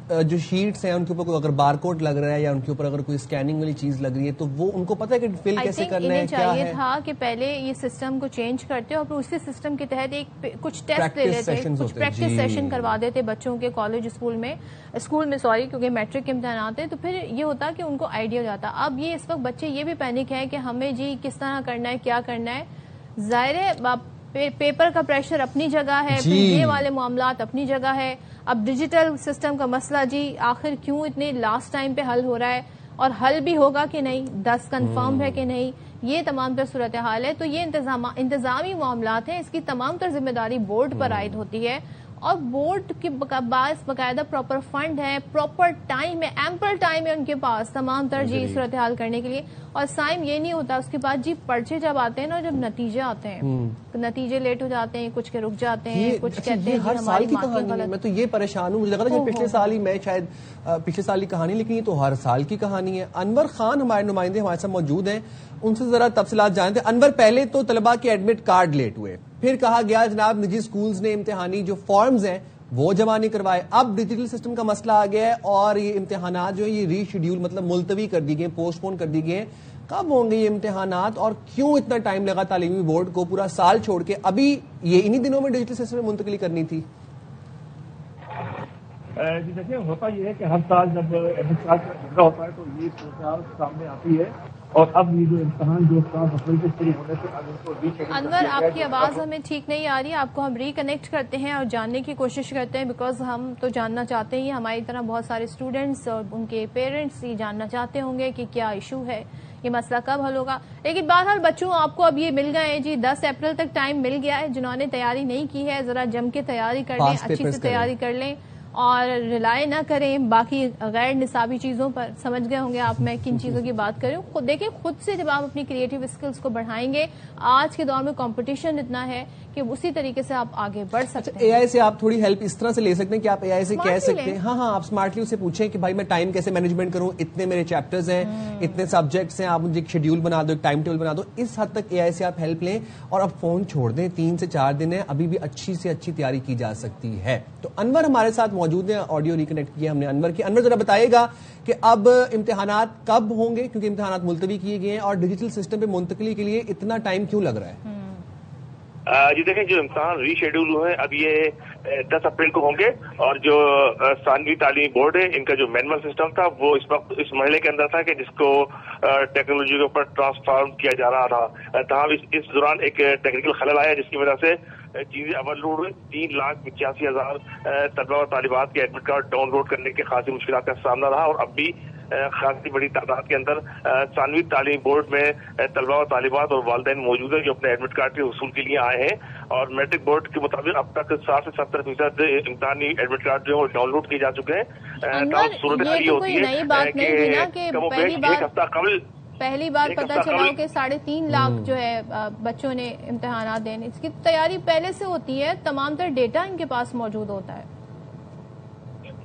جو شیٹس ہیں ان کے اوپر اگر بار کوڈ لگ رہا ہے یا ان کے اوپر اگر کوئی اسکیننگ والی چیز لگ رہی ہے تو وہ ان کو پتہ ہے کہ فل کیسے کرنا ہے, کیا ہے. چاہیے تھا کہ پہلے یہ سسٹم کو چینج کرتے اور پھر اسی سسٹم کے تحت کچھ ٹیسٹ لے لیتے, کچھ پریکٹس سیشن کروا دیتے بچوں کے کالج اسکول میں کیونکہ میٹرک کے امتحانات ہیں, تو پھر یہ ہوتا کہ ان کو آئیڈیا ہو جاتا. اب یہ اس وقت بچے یہ بھی پینک ہے کہ ہمیں جی کس طرح کرنا ہے, کیا کرنا ہے. ظاہر ہے پیپر کا پریشر اپنی جگہ ہے, پھر یہ والے معاملات اپنی جگہ ہے. اب ڈیجیٹل سسٹم کا مسئلہ جی آخر کیوں اتنے لاسٹ ٹائم پہ حل ہو رہا ہے, اور حل بھی ہوگا کہ نہیں, 10 کنفرم ہے کہ نہیں, یہ تمام تر صورتحال ہے. تو یہ انتظامی معاملات ہیں, اس کی تمام تر ذمہ داری بورڈ پر عائد ہوتی ہے, اور بورڈ کے پاس باقاعدہ پراپر فنڈ ہے, پراپر ٹائم ہے, ایمپل ٹائم ہے ان کے پاس تمام تر جی صورتحال کرنے کے لیے. اور سائم یہ نہیں ہوتا اس کے بعد جی پرچے جب آتے ہیں نا, جب نتیجے آتے ہیں, نتیجے لیٹ ہو جاتے ہیں, کچھ کے رک جاتے ہیں, کچھ کہتے ہیں ہر سال کی کہانی ہے. میں تو یہ پریشان ہوں, مجھے لگا تھا کہ پچھلے سال ہی میں شاید پچھلے سال کی کہانی, لیکن یہ تو ہر سال کی کہانی ہے. انور خان ہمارے نمائندے ہمارے ساتھ موجود ہیں, ان سے ذرا تفصیلات جانتے ہیں. انور, پہلے تو طلباء کے ایڈمٹ کارڈ لیٹ ہوئے, پھر کہا گیا جناب نجی سکولز نے امتحانی جو فارمز ہیں وہ جمع نہیں کروائے, اب ڈیجیٹل سسٹم کا مسئلہ آ گیا ہے اور یہ امتحانات جو ہے یہ ری شیڈیول مطلب ملتوی کر دی گئے, پوسٹ پون کر دی گئے. کب ہوں گے یہ امتحانات, اور کیوں اتنا ٹائم لگا تعلیمی بورڈ کو پورا سال چھوڑ کے ابھی یہ انہی دنوں میں ڈیجیٹل سسٹم میں منتقلی کرنی تھی؟ جی دیکھیں, ہوتا یہ ہے کہ ہر سال جب ایڈمٹ کارڈ کا اجرا ہوتا ہے تو یہ صورتحال سامنے آتی ہے, اور اب یہ جو امتحان جو 7 اپریل سے شروع ہونے سے اب ان کو انور, آپ کی آواز ہمیں ٹھیک نہیں آ رہی ہے, آپ کو ہم ریکنیکٹ کرتے ہیں اور جاننے کی کوشش کرتے ہیں, بیکاز ہم تو جاننا چاہتے ہیں, ہماری طرح بہت سارے اسٹوڈنٹس اور ان کے پیرنٹس یہ جاننا چاہتے ہوں گے کہ کیا ایشو ہے, یہ مسئلہ کب حل ہوگا. لیکن بہرحال بچوں آپ کو اب یہ مل گئے ہیں جی, 10 اپریل تک ٹائم مل گیا ہے. جنہوں نے تیاری نہیں کی ہے ذرا جم کے تیاری کر لیں, اچھی سے تیاری کر لیں, اور ریلائی نہ کریں باقی غیر نصابی چیزوں پر. سمجھ گئے ہوں گے آپ میں کن چیزوں کی بات کر رہی ہوں. دیکھیں, خود سے جب آپ اپنی کریٹو اسکلز کو بڑھائیں گے, آج کے دور میں کمپٹیشن اتنا ہے کہ اسی طریقے سے آپ آگے بڑھ سکتے ہیں. اے آئی سے آپ تھوڑی ہیلپ اس طرح سے لے سکتے ہیں کہ آپ اے آئی سے کہہ سکتے ہیں, ہاں آپ اسمارٹلی اسے پوچھیں کہ بھائی میں ٹائم کیسے مینجمنٹ کروں, اتنے میرے چیپٹرز ہیں, اتنے سبجیکٹس ہیں, آپ مجھے ایک شیڈیول بنا دو, ایک ٹائم ٹیبل بنا دو. اس حد تک اے آئی سے آپ ہیلپ لیں, اور اب فون چھوڑ دیں, 3 سے 4 دن ہے, ابھی بھی اچھی سے اچھی تیاری کی جا سکتی ہے. تو انور ہمارے ساتھ موجود ہیں, آڈیو ریکنیکٹ کیا ہم نے انور کی. انور ذرا بتائیے گا کہ اب امتحانات کب ہوں گے, کیونکہ امتحانات ملتوی کیے گئے ہیں, اور ڈیجیٹل سسٹم پہ منتقلی کے لیے اتنا ٹائم کیوں لگ رہا ہے؟ جی دیکھیں, جو امتحان ری شیڈول ہوئے ہیں اب یہ 10 اپریل کو ہوں گے, اور جو ثانوی تعلیمی بورڈ ہے ان کا جو مینول سسٹم تھا وہ اس وقت اس مرحلے کے اندر تھا کہ جس کو ٹیکنالوجی کے اوپر ٹرانسفارم کیا جا رہا تھا. تاہم اس دوران ایک ٹیکنیکل خلل آیا جس کی وجہ سے چیزیں اوور لوڈ ہوئی. 3,85,000 طلبہ اور طالبات کے ایڈمٹ کارڈ ڈاؤن لوڈ کرنے کے خاصی مشکلات کا سامنا رہا, اور اب بھی خاصی بڑی تعداد کے اندر ثانوی تعلیمی بورڈ میں طلبہ اور طالبات اور والدین موجود ہیں جو اپنے ایڈمٹ کارڈ کے حصول کے لیے آئے ہیں. اور میٹرک بورڈ کے مطابق اب تک 60 سے 70% امتحانی ایڈمٹ کارڈ جو ہے ڈاؤن لوڈ کیے جا چکے ہیں. صورتحال یہ ہوتی ہے کہ ایک ہفتہ قبل پہلی بار پتہ چلا کہ 3.5 لاکھ جو ہے بچوں نے امتحانات دینے, اس کی تیاری پہلے سے ہوتی ہے, تمام تر ڈیٹا ان کے پاس موجود ہوتا ہے.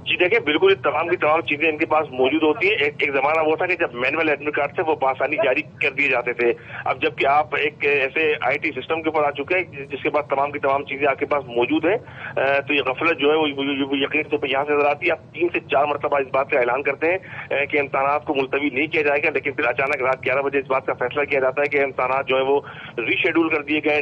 جی دیکھیں, بالکل تمام کی تمام چیزیں ان کے پاس موجود ہوتی ہیں. ایک زمانہ وہ تھا کہ جب مینول ایڈمٹ کارڈ تھے وہ بآسانی جاری کر دیے جاتے تھے. اب جبکہ آپ ایک ایسے آئی ٹی سسٹم کے اوپر آ چکے ہیں جس کے بعد تمام کی تمام چیزیں آپ کے پاس موجود ہیں, تو یہ غفلت جو ہے وہ یقین طور پر یہاں سے نظر آتی ہے. آپ 3 سے 4 مرتبہ اس بات کا اعلان کرتے ہیں کہ امتحانات کو ملتوی نہیں کیا جائے گا, لیکن پھر اچانک رات 11 بجے اس بات کا فیصلہ کیا جاتا ہے کہ امتحانات جو ہے وہ ری شیڈول کر دیے گئے,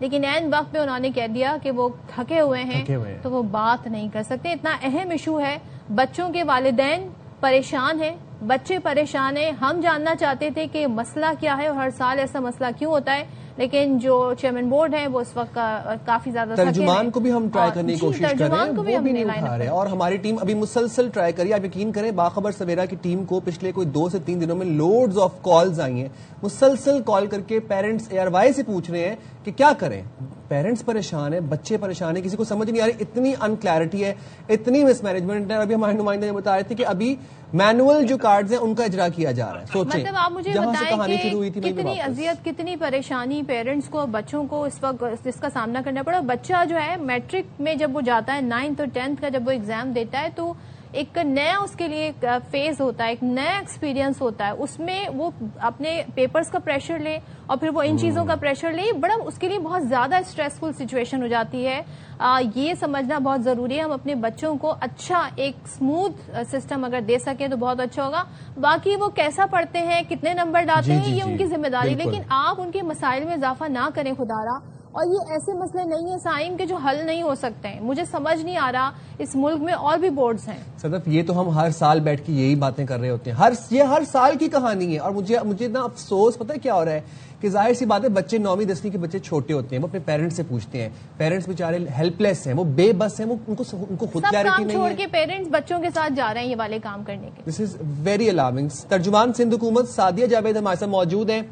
لیکن عین وقت پہ انہوں نے کہہ دیا کہ وہ تھکے ہوئے ہیں تو وہ بات نہیں کر سکتے. اتنا اہم ایشو ہے, بچوں کے والدین پریشان ہیں, بچے پریشان ہیں. ہم جاننا چاہتے تھے کہ مسئلہ کیا ہے اور ہر سال ایسا مسئلہ کیوں ہوتا ہے, لیکن جو چیئرمین بورڈ ہے وہ اس وقت کافی زیادہ ترجمان کو بھی ہم ٹرائی کرنے کی کوشش کر رہے ہیں, وہ بھی نہیں اٹھا رہے, اور ہماری ٹیم ابھی مسلسل ٹرائی کری. آپ یقین کریں باخبر سویرا کی ٹیم کو پچھلے کوئی 2 سے 3 دنوں میں لوڈز آف کالز آئی ہیں, مسلسل کال کر کے پیرنٹس ARY سے پوچھ رہے ہیں کہ کیا کریں. پیرنٹس پریشان ہیں, بچے پریشان ہیں, کسی کو سمجھ نہیں آ رہی, اتنی انکلیئرٹی ہے, اتنی مس مینجمنٹ ہے. ابھی ہمارے نمائندے نے بتا رہے تھے کہ ابھی مینول جو کارڈز ہیں ان کا اجرا کیا جا رہا ہے. سوچیں مطلب آپ مجھے بتائیں کہ کتنی اذیت, کتنی پریشانی پیرنٹس کو, بچوں کو اس وقت اس کا سامنا کرنا پڑا. بچہ جو ہے میٹرک میں جب وہ جاتا ہے 9th اور 10th کا جب وہ ایگزام دیتا ہے تو ایک نیا اس کے لیے فیز ہوتا ہے, ایک نیا ایکسپیرینس ہوتا ہے. اس میں وہ اپنے پیپرز کا پریشر لے اور پھر وہ ان چیزوں کا پریشر لے, بڑا اس کے لیے بہت زیادہ اسٹریسفل سچویشن ہو جاتی ہے. یہ سمجھنا بہت ضروری ہے. ہم اپنے بچوں کو اچھا ایک اسموتھ سسٹم اگر دے سکیں تو بہت اچھا ہوگا. باقی وہ کیسا پڑھتے ہیں, کتنے نمبر لاتے ہیں, یہ ان کی ذمہ داری, لیکن آپ ان کے مسائل میں اضافہ نہ کریں خدارا. اور یہ ایسے مسئلے نہیں ہیں سائم کے جو حل نہیں ہو سکتے ہیں. مجھے سمجھ نہیں آ رہا, اس ملک میں اور بھی بورڈز ہیں. صدف یہ تو ہم ہر سال بیٹھ کے یہی باتیں کر رہے ہوتے ہیں, یہ ہر سال کی کہانی ہے. اور مجھے اتنا افسوس پتہ ہے کیا ہو رہا ہے کہ ظاہر سی بات ہے بچے 9ویں 10ویں کے بچے چھوٹے ہوتے ہیں, وہ اپنے پیرنٹس سے پوچھتے ہیں, پیرنٹس بیچارے ہیلپ لیس ہیں, وہ بے بس ہیں, وہ ان کو خود کلیئرٹی نہیں ہے. چھوڑ کے پیرنٹس بچوں کے ساتھ جا رہے ہیں یہ والے کام کرنے کے. دس از ویری الارمنگ. ترجمان سندھ حکومت سعدیہ جاوید ہمارے ساتھ موجود ہیں.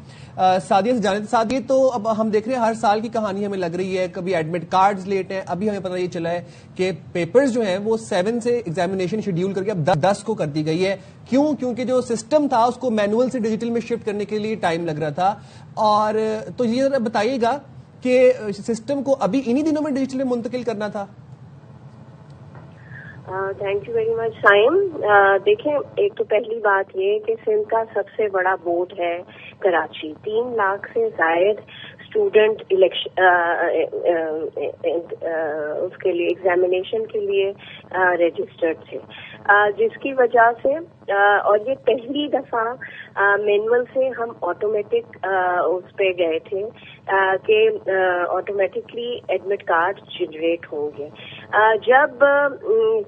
سعدیہ سے جانے, سعدیہ تو اب ہم دیکھ رہے ہیں ہر سال کی کہانی ہمیں لگ رہی ہے, کبھی ایڈمٹ کارڈز لیٹ ہیں. ابھی ہمیں پتہ یہ چلا ہے کہ پیپرز جو ہیں وہ 7 سے ایگزامینیشن شیڈیول کر کے اب 10 کو کر دی گئی ہے. کیوں؟ کیونکہ جو سسٹم تھا اس کو مینول سے ڈیجیٹل میں شفٹ کرنے کے لیے ٹائم لگ رہا تھا. اور تو یہ ذرا بتائیے گا کہ سسٹم کو ابھی انہی دنوں میں ڈیجیٹل میں منتقل کرنا تھا. تھینک یو ویری مچ سائم. دیکھیں, ایک تو پہلی بات یہ کہ سندھ کا سب سے بڑا بورڈ ہے کراچی. 3 لاکھ سے زائد اسٹوڈنٹ اس کے لیے ایگزامینیشن کے لیے رجسٹرڈ تھے, جس کی وجہ سے اور یہ پہلی دفعہ مینول سے ہم آٹومیٹک اس پہ گئے تھے کہ آٹومیٹکلی ایڈمٹ کارڈ جنریٹ ہوں گے. جب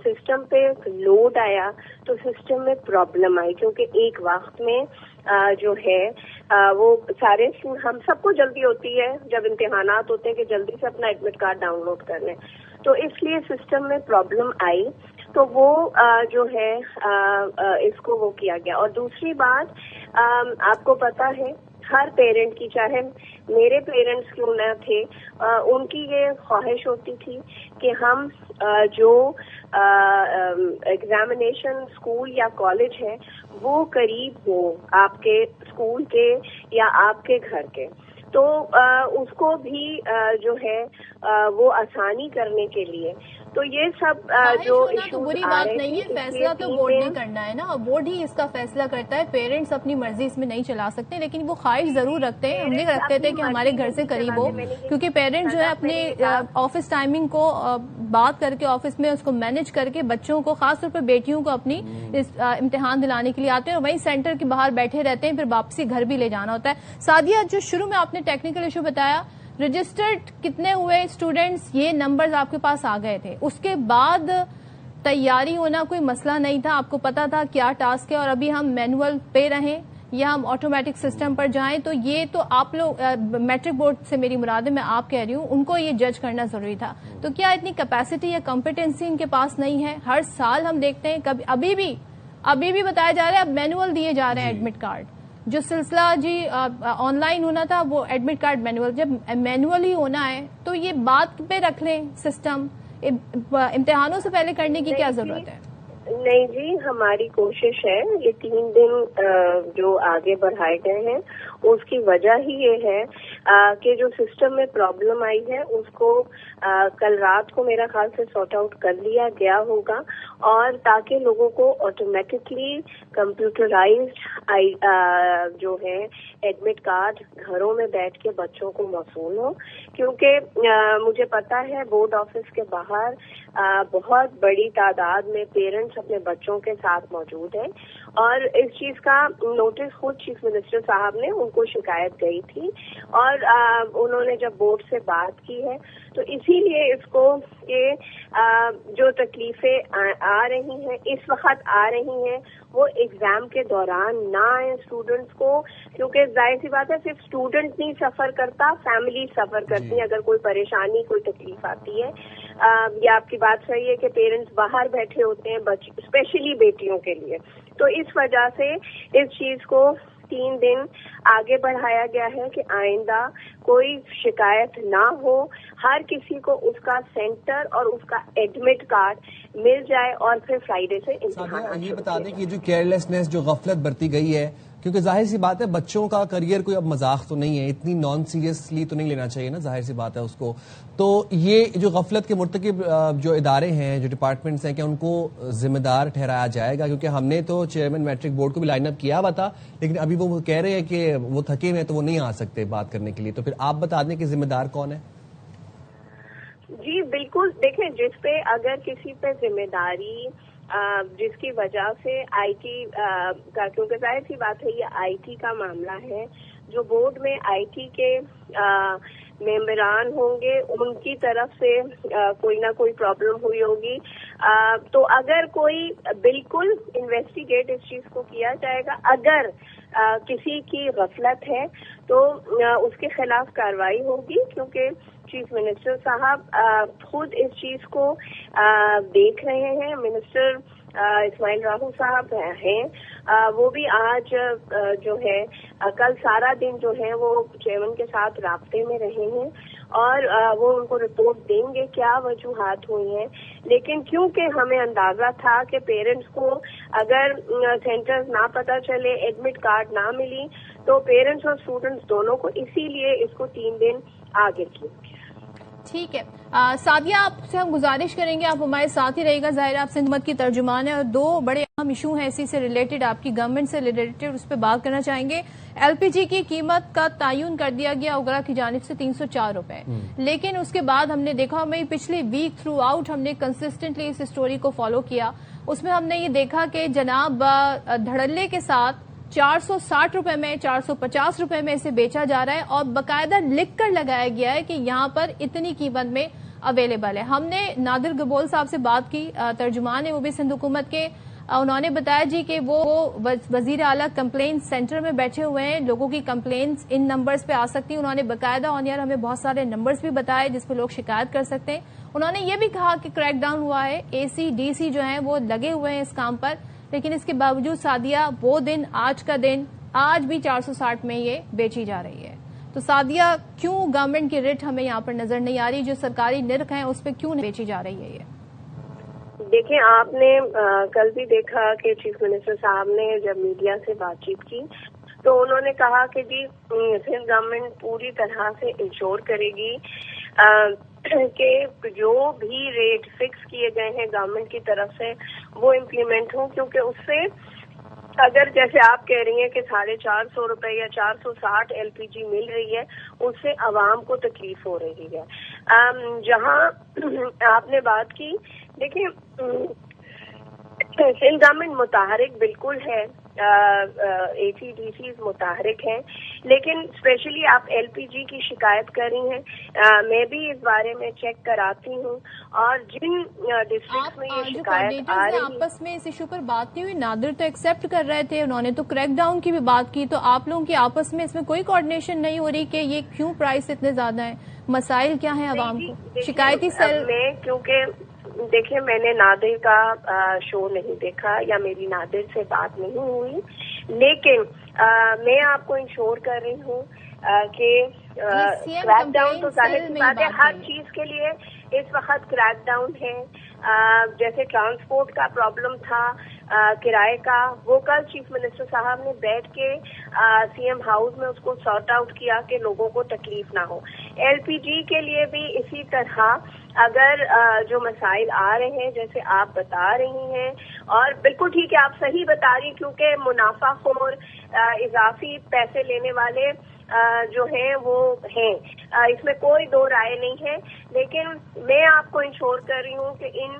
سسٹم پہ لوڈ آیا تو سسٹم میں پرابلم آئی, کیونکہ ایک وقت میں جو ہے وہ سارے, ہم سب کو جلدی ہوتی ہے جب امتحانات ہوتے ہیں کہ جلدی سے اپنا ایڈمٹ کارڈ ڈاؤن لوڈ کر لیں, تو اس لیے سسٹم میں پرابلم آئی تو وہ جو ہے اس کو وہ کیا گیا. اور دوسری بات, آپ کو پتا ہے ہر پیرنٹ کی, چاہے میرے پیرنٹس کیوں نہ تھے, ان کی یہ خواہش ہوتی تھی کہ ہم جو ایگزامینیشن اسکول یا کالج ہے وہ قریب ہو آپ کے اسکول کے یا آپ کے گھر کے, تو اس کو بھی جو ہے وہ آسانی کرنے کے لیے. تو یہ سب جو تو بری بات نہیں ہے, فیصلہ تو بورڈ نے کرنا ہے نا, اور بورڈ ہی اس کا فیصلہ کرتا ہے. پیرنٹس اپنی مرضی اس میں نہیں چلا سکتے, لیکن وہ خواہش ضرور رکھتے ہیں. ہم نہیں رکھتے تھے کہ ہمارے گھر سے قریب ہو, کیونکہ پیرنٹ جو ہے اپنے آفس ٹائمنگ کو بات کر کے آفس میں اس کو مینج کر کے بچوں کو, خاص طور پر بیٹیوں کو اپنی امتحان دلانے کے لیے آتے ہیں, اور وہیں سینٹر کے باہر بیٹھے رہتے ہیں, پھر واپسی گھر بھی لے جانا ہوتا ہے. سعدیہ, جو شروع میں آپ نے ٹیکنیکل ایشو بتایا, رجسٹرڈ کتنے ہوئے اسٹوڈینٹس, یہ نمبرز آپ کے پاس آ گئے تھے, اس کے بعد تیاری ہونا کوئی مسئلہ نہیں تھا, آپ کو پتا تھا کیا ٹاسک ہے, اور ابھی ہم مینول پہ رہیں یا ہم آٹومیٹک سسٹم پر جائیں, تو یہ تو آپ لوگ میٹرک بورڈ سے میری مراد ہے, میں آپ کہہ رہی ہوں, ان کو یہ جج کرنا ضروری تھا. تو کیا اتنی کیپیسٹی یا کمپیٹنسی ان کے پاس نہیں ہے؟ ہر سال ہم دیکھتے ہیں, کبھی ابھی بھی بتایا جا رہا ہے اب مینول دیے جا رہے ہیں ایڈمٹ کارڈ. جو سلسلہ آن لائن ہونا تھا وہ ایڈمٹ کارڈ مینول, جب مینول ہی ہونا ہے تو یہ بات پہ رکھ لیں سسٹم, امتحانوں سے پہلے کرنے کی کیا ضرورت ہے؟ نہیں جی, ہماری کوشش ہے, یہ 3 دن جو آگے بڑھائے گئے ہیں اس کی وجہ ہی یہ ہے کہ جو سسٹم میں پرابلم آئی ہے اس کو کل رات کو میرا خیال سے سارٹ آؤٹ کر لیا گیا ہوگا, اور تاکہ لوگوں کو آٹومیٹکلی کمپیوٹرائزڈ جو ہے ایڈمٹ کارڈ گھروں میں بیٹھ کے بچوں کو موصول ہو. کیونکہ مجھے پتا ہے بورڈ آفس کے باہر بہت بڑی تعداد میں پیرنٹس اپنے بچوں کے ساتھ موجود ہیں, اور اس چیز کا نوٹس خود چیف منسٹر صاحب نے ان کو شکایت گئی تھی اور انہوں نے جب بورڈ سے بات کی ہے تو اسی لیے اس کو کہ جو تکلیفیں آ رہی ہیں اس وقت آ رہی ہیں وہ ایگزام کے دوران نہ آئیں اسٹوڈنٹس کو، کیونکہ ظاہر سی بات ہے صرف اسٹوڈنٹ نہیں سفر کرتا، فیملی سفر کرتی ہے اگر کوئی پریشانی کوئی تکلیف آتی ہے۔ یہ آپ کی بات صحیح ہے کہ پیرنٹس باہر بیٹھے ہوتے ہیں اسپیشلی بیٹیوں کے لیے، تو اس وجہ سے اس چیز کو 3 دن آگے بڑھایا گیا ہے کہ آئندہ کوئی شکایت نہ ہو، ہر کسی کو اس کا سینٹر اور اس کا ایڈمٹ کارڈ مل جائے اور پھر فرائیڈے سے امتحان۔ یہ بتا دیں کہ جو کیئرلیسنس جو غفلت برتی گئی ہے، کیونکہ ظاہر سی بات ہے بچوں کا کریئر کوئی اب مذاق تو نہیں ہے، اتنی نان سیریسلی تو نہیں لینا چاہیے نا، ظاہر سی بات ہے اس کو، تو یہ جو غفلت کے مرتکب جو ادارے ہیں جو ڈپارٹمنٹس ہیں کیا ان کو ذمہ دار ٹھہرایا جائے گا؟ کیونکہ ہم نے تو چیئرمین میٹرک بورڈ کو بھی لائن اپ کیا ہوا تھا، لیکن ابھی وہ کہہ رہے ہیں کہ وہ تھکے ہوئے ہیں تو وہ نہیں آ سکتے بات کرنے کے لیے، تو پھر آپ بتا دیں کہ ذمہ دار کون ہے؟ جی بالکل، دیکھیں جس پہ اگر کسی پہ ذمہ داری جس کی وجہ سے آئی ٹی کا، کیونکہ ظاہر سی بات ہے یہ آئی ٹی کا معاملہ ہے، جو بورڈ میں آئی ٹی کے ممبران ہوں گے ان کی طرف سے کوئی نہ کوئی پرابلم ہوئی ہوگی، تو اگر کوئی بالکل انویسٹیگیٹ اس چیز کو کیا جائے گا، اگر کسی کی غفلت ہے تو اس کے خلاف کارروائی ہوگی، کیونکہ چیف منسٹر صاحب خود اس چیز کو دیکھ رہے ہیں۔ منسٹر اسماعیل راہو صاحب ہیں، وہ بھی آج جو ہے کل سارا دن جو ہے وہ چیئرمین کے ساتھ رابطے میں رہے ہیں اور وہ ان کو رپورٹ دیں گے کیا وجوہات ہوئی ہیں، لیکن کیونکہ ہمیں اندازہ تھا کہ پیرنٹس کو اگر سینٹرز نہ پتہ چلے، ایڈمٹ کارڈ نہ ملی، تو پیرنٹس اور اسٹوڈنٹس دونوں کو اسی لیے اس کو 3 دن آگے کی۔ ٹھیک ہے سعدیہ، آپ سے ہم گزارش کریں گے آپ ہمارے ساتھ ہی رہے گا، ظاہر آپ سندھ مت کی ترجمان ہے اور 2 بڑے اہم ایشو ہیں اسی سے ریلیٹڈ، آپ کی گورنمنٹ سے ریلیٹڈ، اس پہ بات کرنا چاہیں گے۔ ایل پی جی کی قیمت کا تعین کر دیا گیا اوگرا کی جانب سے 304 روپے، لیکن اس کے بعد ہم نے دیکھا، میں پچھلے ویک تھرو آؤٹ ہم نے کنسسٹنٹلی اس اسٹوری کو فالو کیا، اس میں ہم نے یہ دیکھا کہ جناب دھڑلے کے ساتھ 460 روپے میں 450 روپے میں اسے بیچا جا رہا ہے اور باقاعدہ لکھ کر لگایا گیا ہے کہ یہاں پر اتنی قیمت میں اویلیبل ہے۔ ہم نے نادر گبول صاحب سے بات کی، ترجمان ہے وہ بھی سندھ حکومت کے، انہوں نے بتایا جی کہ وہ وزیر اعلیٰ کمپلین سینٹر میں بیٹھے ہوئے ہیں، لوگوں کی کمپلینس ان نمبرز پہ آ سکتی ہیں، انہوں نے باقاعدہ آن ایئر ہمیں بہت سارے نمبرز بھی بتائے جس پہ لوگ شکایت کر سکتے ہیں۔ انہوں نے یہ بھی کہا کہ کریک ڈاؤن ہوا ہے، اے سی ڈی سی جو ہیں وہ لگے ہوئے ہیں اس کام پر، لیکن اس کے باوجود سعدیہ وہ دن آج کا دن آج بھی 460 میں یہ بیچی جا رہی ہے، تو سعدیہ کیوں گورنمنٹ کی ریٹ ہمیں یہاں پر نظر نہیں آ رہی، جو سرکاری نرخ ہیں اس پہ کیوں بیچی جا رہی ہے یہ؟ دیکھیں آپ نے کل بھی دیکھا کہ چیف منسٹر صاحب نے جب میڈیا سے بات چیت کی تو انہوں نے کہا کہ جی سندھ گورنمنٹ پوری طرح سے انشور کرے گی کہ جو بھی ریٹ فکس کیے گئے ہیں گورنمنٹ کی طرف سے وہ امپلیمنٹ ہوں، کیونکہ اس سے اگر جیسے آپ کہہ رہی ہیں کہ 450 روپے یا 460 ایل پی جی مل رہی ہے، اس سے عوام کو تکلیف ہو رہی ہے۔ جہاں آپ نے بات کی، دیکھیں سندھ گورنمنٹ متحرک بالکل ہے، اے سی ڈی سیز متحرک ہیں، لیکن اسپیشلی آپ ایل پی جی کی شکایت کر رہی ہیں، میں بھی اس بارے میں چیک کراتی ہوں، اور جن ڈسٹرکٹ میں یہ شکایت آ رہی ہے آپس میں اس ایشو پر بات نہیں ہوئی، نادر تو ایکسپٹ کر رہے تھے، انہوں نے تو کریک ڈاؤن کی بھی بات کی، تو آپ لوگوں کی آپس میں اس میں کوئی کوآرڈینیشن نہیں ہو رہی کہ یہ کیوں پرائس اتنے زیادہ ہیں، مسائل کیا ہیں عوام کو؟ شکایتی سیل میں کیونکہ دیکھیں میں نے نادر کا شو نہیں دیکھا یا میری نادر سے بات نہیں ہوئی، لیکن میں آپ کو انشور کر رہی ہوں کہ کریک ڈاؤن تو ظاہر سی بات ہے ہر چیز کے لیے اس وقت کریک ڈاؤن ہے، جیسے ٹرانسپورٹ کا پرابلم تھا، کرائے کا، وہ کل چیف منسٹر صاحب نے بیٹھ کے سی ایم ہاؤس میں اس کو سارٹ آؤٹ کیا کہ لوگوں کو تکلیف نہ ہو۔ ایل پی جی کے لیے بھی اسی طرح اگر جو مسائل آ رہے ہیں جیسے آپ بتا رہی ہیں، اور بالکل ٹھیک ہے آپ صحیح بتا رہی کیونکہ منافع خور اضافی پیسے لینے والے جو ہیں وہ ہیں، اس میں کوئی دو رائے نہیں ہے، لیکن میں آپ کو انشور کر رہی ہوں کہ ان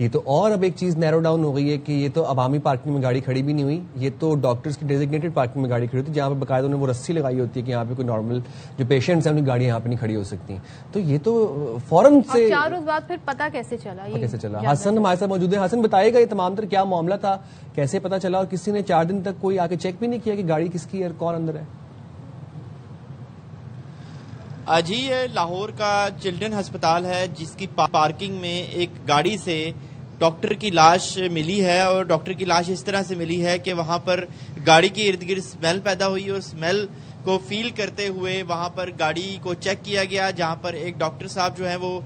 یہ تو اور اب ایک چیز نیرو ڈاؤن ہو گئی ہے کہ یہ تو عوامی پارکنگ میں گاڑی کھڑی بھی نہیں ہوئی, یہ تو ڈاکٹرز کی ڈیزگنیٹڈ پارکنگ میں گاڑی کھڑی ہوتی ہے, جہاں پہ باقاعدہ انہوں نے وہ رسی لگائی ہوتی ہے کہ یہاں پہ کوئی نارمل جو پیشنٹس ہیں ان کی گاڑیاں یہاں پہ نہیں کھڑی ہو سکتی. تو یہ تو فوراً سے 4 روز بعد پھر پتہ کیسے چلا؟ حسن ہمارے ساتھ موجود ہیں. حسن بتائے گا یہ تمام تر کیا معاملہ تھا, کیسے پتا چلا, اور کسی نے 4 دن تک کوئی آ کے چیک بھی نہیں کیا کہ گاڑی کس کی ہے اور کون اندر ہے؟ جی یہ لاہور کا چلڈرن ہسپتال ہے جس کی پارکنگ میں ایک گاڑی سے ڈاکٹر کی لاش ملی ہے, اور ڈاکٹر کی لاش اس طرح سے ملی ہے کہ وہاں پر گاڑی کے ارد گرد اسمیل پیدا ہوئی, اور اسمیل کو فیل کرتے ہوئے وہاں پر گاڑی کو چیک کیا گیا, جہاں پر ایک ڈاکٹر صاحب جو ہیں وہ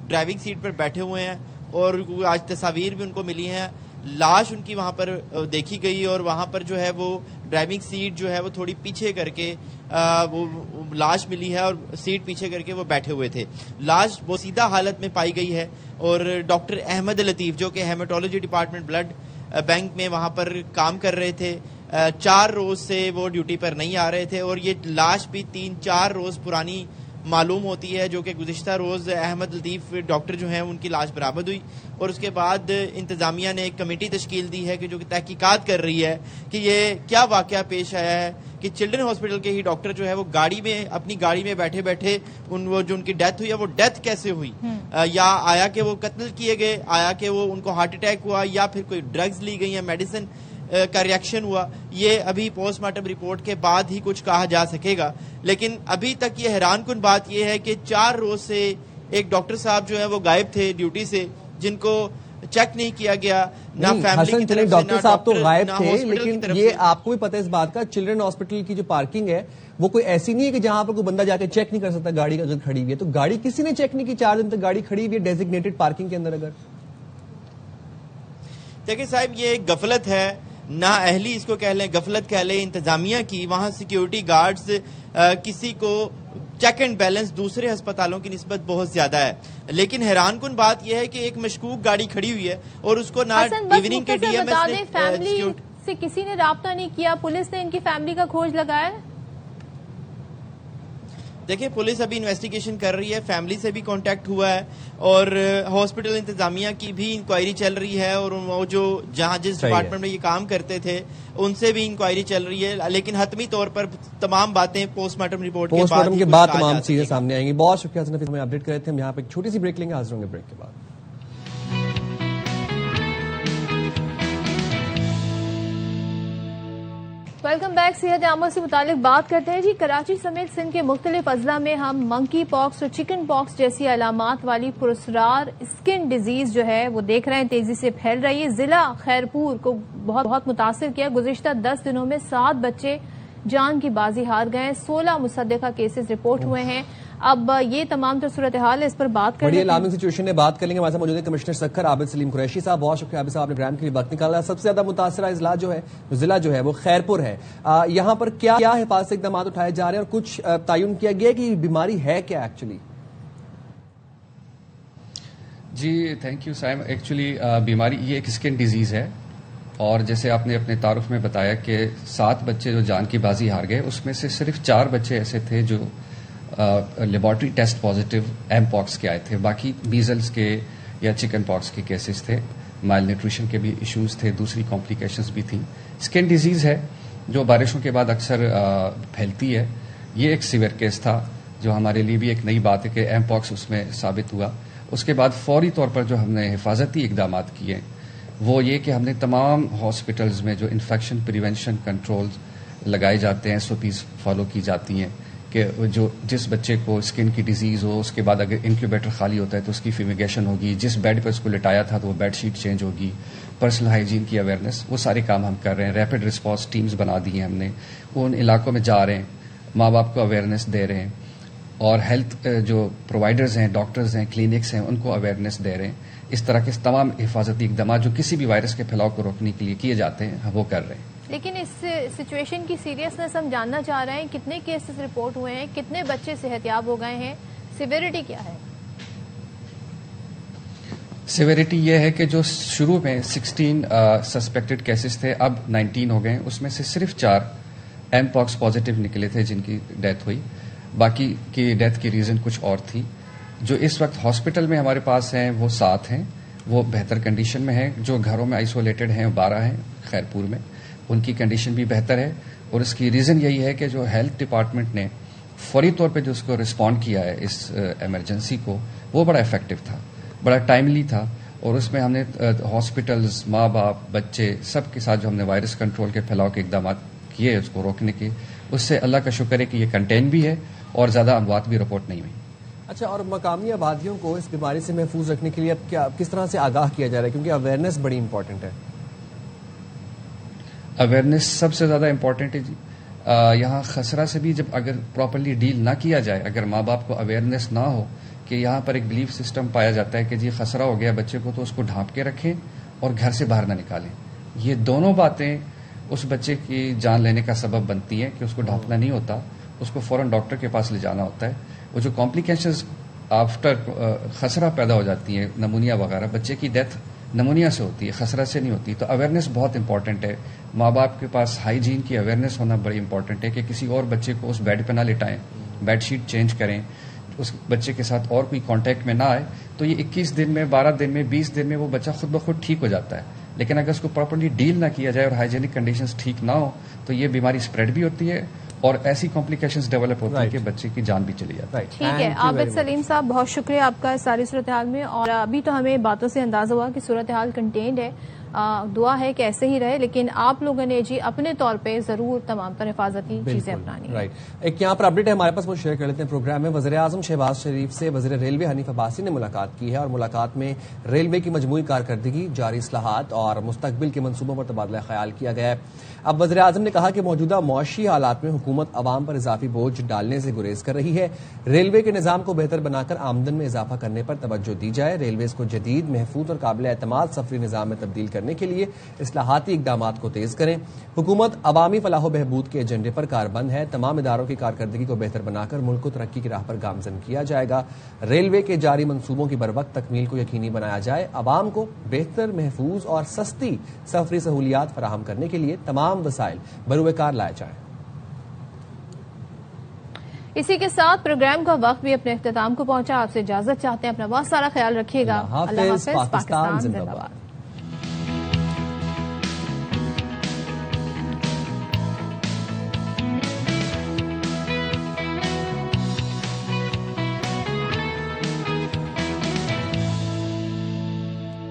ڈرائیونگ سیٹ پر بیٹھے ہوئے ہیں, اور آج تصاویر بھی ان کو ملی ہیں. لاش ان کی وہاں پر دیکھی گئی, اور وہاں پر جو ہے وہ ڈرائیونگ سیٹ جو ہے وہ تھوڑی پیچھے کر کے وہ لاش ملی ہے, اور سیٹ پیچھے کر کے وہ بیٹھے ہوئے تھے. لاش بوسیدہ حالت میں پائی گئی ہے, اور ڈاکٹر احمد لطیف جو کہ ہیماٹولوجی ڈپارٹمنٹ بلڈ بینک میں وہاں پر کام کر رہے تھے, 4 روز سے وہ ڈیوٹی پر نہیں آ رہے تھے, اور یہ لاش بھی 3-4 روز پرانی معلوم ہوتی ہے, جو کہ گزشتہ روز احمد لطیف ڈاکٹر جو ہیں ان کی لاش برآمد ہوئی, اور اس کے بعد انتظامیہ نے ایک کمیٹی تشکیل دی ہے کہ جو کہ تحقیقات کر رہی ہے کہ یہ کیا واقعہ پیش آیا ہے کہ چلڈرن ہاسپٹل کے ہی ڈاکٹر جو ہے وہ گاڑی میں اپنی گاڑی میں بیٹھے بیٹھے وہ جو ان کی ڈیتھ ہوئی ہے وہ ڈیتھ کیسے ہوئی, یا آیا کہ وہ قتل کیے گئے, آیا کہ وہ ان کو ہارٹ اٹیک ہوا, یا پھر کوئی ڈرگز لی گئی یا میڈیسن کا ریئیکشن ہوا. یہ ابھی پوسٹ مارٹم رپورٹ کے بعد ہی کچھ کہا جا سکے گا. لیکن ابھی تک یہ حیران کن بات یہ ہے کہ 4 روز سے ایک ڈاکٹر صاحب جو ہے وہ غائب تھے ڈیوٹی سے, جن کو چیک نہیں کیا گیا, نہ فیملی کی طرف سے, ڈاکٹر صاحب تو غائب تھے, ہاسپٹل کی طرف سے. یہ آپ کو بھی پتہ ہے اس بات کا, چلڈرن ہاسپٹل کی جو پارکنگ ہے وہ کوئی ایسی نہیں ہے کہ جہاں پر کوئی بندہ جا کے چیک نہیں کر سکتا گاڑی اگر کھڑی ہوئی ہے. تو گاڑی کسی نے چیک نہیں کی 4 دن تک, گاڑی کھڑی ہوئی ہے ڈیزگنیٹڈ پارکنگ کے اندر. اگر دیکھیں صاحب یہ غفلت ہے, نہ اہلی اس کو کہہ لیں, غفلت کہہ لیں انتظامیہ کی. وہاں سیکیورٹی گارڈز کسی کو چیک اینڈ بیلنس دوسرے ہسپتالوں کی نسبت بہت زیادہ ہے. لیکن حیران کن بات یہ ہے کہ ایک مشکوک گاڑی کھڑی ہوئی ہے, اور اس کو نہ ایوننگ کے ڈی ایم ایس نے فیملی سے کسی نے رابطہ نہیں کیا, پولیس نے ان کی فیملی کا کھوج لگایا. دیکھیں پولیس ابھی انویسٹیگیشن کر رہی ہے, فیملی سے بھی کانٹیکٹ ہوا ہے, اور ہاسپٹل انتظامیہ کی بھی انکوائری چل رہی ہے, اور وہ جو جہاں جس ڈپارٹمنٹ میں یہ کام کرتے تھے ان سے بھی انکوائری چل رہی ہے. لیکن حتمی طور پر تمام باتیں پوسٹ مارٹم رپورٹ کے بعد تمام چیزیں سامنے آئیں گی. بہت شکریہ حسن, ہمیں اپڈیٹ کر رہے تھے. ہم یہاں پہ ایک چھوٹی سی بریک لیں گے, حاضر ہوں گے بریک کے بعد. Welcome back. صحت عامہ سے متعلق بات کرتے ہیں. جی کراچی سمیت سندھ کے مختلف اضلاع میں ہم منکی پاکس اور چکن پاکس جیسی علامات والی پراسرار اسکن ڈیزیز جو ہے وہ دیکھ رہے ہیں تیزی سے پھیل رہی ہے. ضلع خیرپور کو بہت متاثر کیا. گزشتہ 10 دنوں میں 7 بچے جان کی بازی ہار گئے. 16 مصدقہ کیسز رپورٹ ہوئے ہیں. اب یہ تمام تر صورتحال ہے, اس پر بات کریں. بڑی الارمنگ سچویشن ہے, بات کر لیں گے. ہمارے ساتھ موجود ہے کمشنر سکھر عابد سلیم قریشی صاحب. بہت شکریہ عابد صاحب, آپ نے پروگرام کے لیے وقت نکالا. سب سے زیادہ متاثرہ اضلاع جو ہے ضلع جو ہے وہ خیرپور ہے. یہاں پر کیا حفاظتی اقدامات اٹھائے جا رہے ہیں, اور کچھ تعین کیا گیا کہ یہ بیماری ہے کیا ایکچولی؟ جی تھینک یو سائم. ایکچولی بیماری یہ ایک اسکن ڈیزیز ہے, اور جیسے آپ نے اپنے تعارف میں بتایا کہ 7 بچے جو جان کی بازی ہار گئے, اس میں سے صرف 4 بچے ایسے تھے جو لیبارٹری ٹیسٹ پازیٹیو ایم پاکس کے آئے تھے. باقی میزلز کے یا چکن پاکس کے کیسز تھے. مائل نیوٹریشن کے بھی ایشوز تھے, دوسری کمپلیکیشنز بھی تھیں. اسکن ڈیزیز ہے جو بارشوں کے بعد اکثر پھیلتی ہے. یہ ایک سیویئر کیس تھا جو ہمارے لیے بھی ایک نئی بات ہے کہ ایم پاکس اس میں ثابت ہوا. اس کے بعد فوری طور پر جو ہم نے حفاظتی اقدامات کیے وہ یہ کہ ہم نے تمام ہاسپٹلز میں جو انفیکشن پریونشن کنٹرولز لگائے جاتے ہیں, SOPs فالو کی جاتی ہیں کہ جو جس بچے کو اسکن کی ڈیزیز ہو اس کے بعد اگر انکیوبیٹر خالی ہوتا ہے تو اس کی فیمیگیشن ہوگی, جس بیڈ پہ اس کو لٹایا تھا تو وہ بیڈ شیٹ چینج ہوگی, پرسنل ہائیجین کی اویئرنیس, وہ سارے کام ہم کر رہے ہیں. ریپڈ رسپانس ٹیمز بنا دی ہیں ہم نے, وہ ان علاقوں میں جا رہے ہیں, ماں باپ کو اویئرنیس دے رہے ہیں, اور ہیلتھ جو پرووائڈرز ہیں, ڈاکٹرز ہیں, کلینکس ہیں, ان کو اویئرنیس دے رہے ہیں. اس طرح کے تمام حفاظتی اقدامات جو کسی بھی وائرس کے پھیلاؤ کو روکنے کے لیے کیے جاتے ہیں ہم وہ کر رہے ہیں. لیکن اس سچویشن کی سیریسنس ہم جاننا چاہ رہے ہیں, کتنے کیسز رپورٹ ہوئے ہیں, کتنے بچے صحت یاب ہو گئے ہیں, سیویرٹی کیا ہے؟ سیویرٹی یہ ہے کہ جو شروع میں 16 سسپیکٹڈ کیسز تھے, اب 19 ہو گئے. اس میں سے صرف 4 ایم پاکس پازیٹیو نکلے تھے جن کی ڈیتھ ہوئی. باقی کی ڈیتھ کی ریزن کچھ اور تھی. جو اس وقت ہاسپٹل میں ہمارے پاس ہیں وہ 7 ہیں, وہ بہتر کنڈیشن میں ہیں. جو گھروں میں آئسولیٹڈ ہیں 12 ہیں خیرپور میں, ان کی کنڈیشن بھی بہتر ہے. اور اس کی ریزن یہی ہے کہ جو ہیلتھ ڈپارٹمنٹ نے فوری طور پہ جو اس کو رسپونڈ کیا ہے اس ایمرجنسی کو, وہ بڑا افیکٹو تھا, بڑا ٹائملی تھا. اور اس میں ہم نے ہاسپٹلز, ماں باپ, بچے سب کے ساتھ جو ہم نے وائرس کنٹرول کے پھیلاؤ کے اقدامات کیے اس کو روکنے کے, اس سے اللہ کا شکر ہے کہ یہ کنٹین بھی ہے اور زیادہ اموات بھی رپورٹ نہیں ہوئی. اچھا, اور مقامی آبادیوں کو اس بیماری سے محفوظ رکھنے کے لیے اب کس طرح سے آگاہ کیا جا رہا ہے, کیونکہ اویئرنیس بڑی امپورٹنٹ ہے. اویئرنیس سب سے زیادہ امپورٹنٹ ہے جی. یہاں خسرہ سے بھی جب اگر پراپرلی ڈیل نہ کیا جائے, اگر ماں باپ کو اویئرنیس نہ ہو کہ یہاں پر ایک بلیف سسٹم پایا جاتا ہے کہ جی خسرہ ہو گیا بچے کو, تو اس کو ڈھانپ کے رکھیں اور گھر سے باہر نہ نکالیں. یہ دونوں باتیں اس بچے کی جان لینے کا سبب بنتی ہیں کہ اس کو ڈھانپنا نہیں ہوتا, اس کو فوراً ڈاکٹر کے پاس لے جانا ہوتا ہے. وہ جو کمپلیکیشنز آفٹر خسرہ پیدا ہو جاتی ہیں, نمونیا وغیرہ, بچے کی ڈیتھ نمونیا سے ہوتی ہے, خسرہ سے نہیں ہوتی. تو اویئرنیس بہت امپورٹنٹ ہے. ماں باپ کے پاس ہائیجین کی اویئرنیس ہونا بڑی امپورٹنٹ ہے کہ کسی اور بچے کو اس بیڈ پہ نہ لٹائیں, بیڈ شیٹ چینج کریں, اس بچے کے ساتھ اور کوئی کانٹیکٹ میں نہ آئے. تو یہ 21 دن میں, 12 دن میں, 20 دن میں وہ بچہ خود بخود ٹھیک ہو جاتا ہے. لیکن اگر اس کو پراپرلی ڈیل نہ کیا جائے اور ہائیجینک کنڈیشنز ٹھیک نہ ہو تو یہ بیماری اسپریڈ بھی ہوتی ہے اور ایسی کمپلیکیشنز ڈیولپ ہوتی ہیں کہ بچے کی جان بھی چلی جاتی ہے. ٹھیک ہے عابد سلیم صاحب, بہت شکریہ آپ کا اس ساری صورتحال میں. اور ابھی تو ہمیں باتوں سے اندازہ ہوا کہ صورتحال کنٹینڈ ہے, دعا ہے کہ ایسے ہی رہے, لیکن آپ لوگوں نے جی اپنے طور پہ ضرور تمام تر حفاظتی چیزیں اپنانی. رائٹ, ایک یہاں پر اپڈیٹ ہے ہمارے پاس, وہ شیئر کر لیتے ہیں پروگرام میں. وزیر اعظم شہباز شریف سے وزیر ریلوے حنیف عباسی نے ملاقات کی ہے اور ملاقات میں ریلوے کی مجموعی کارکردگی, جاری اصلاحات اور مستقبل کے منصوبوں پر تبادلہ خیال کیا گیا ہے. اب وزیر اعظم نے کہا کہ موجودہ معاشی حالات میں حکومت عوام پر اضافی بوجھ ڈالنے سے گریز کر رہی ہے. ریلوے کے نظام کو بہتر بنا کر آمدن میں اضافہ کرنے پر توجہ دی جائے. ریلویز کو جدید, محفوظ اور قابل اعتماد سفری نظام میں تبدیل کرنے کے لیے اصلاحاتی اقدامات کو تیز کریں. حکومت عوامی فلاح و بہبود کے ایجنڈے پر کاربند ہے. تمام اداروں کی کارکردگی کو بہتر بنا کر ملک کو ترقی کی راہ پر گامزن کیا جائے گا. ریلوے کے جاری منصوبوں کی بروقت تکمیل کو یقینی بنایا جائے. عوام کو بہتر, محفوظ اور سستی سفری سہولیات فراہم کرنے کے لیے تمام وسائل بروئے کار لائے جائیں. اسی کے ساتھ پروگرام کا وقت بھی اپنے اختتام کو پہنچا. آپ سے اجازت چاہتے ہیں, اپنا بہت سارا خیال رکھیے گا. اللہ حافظ. پاکستان زندہ باد.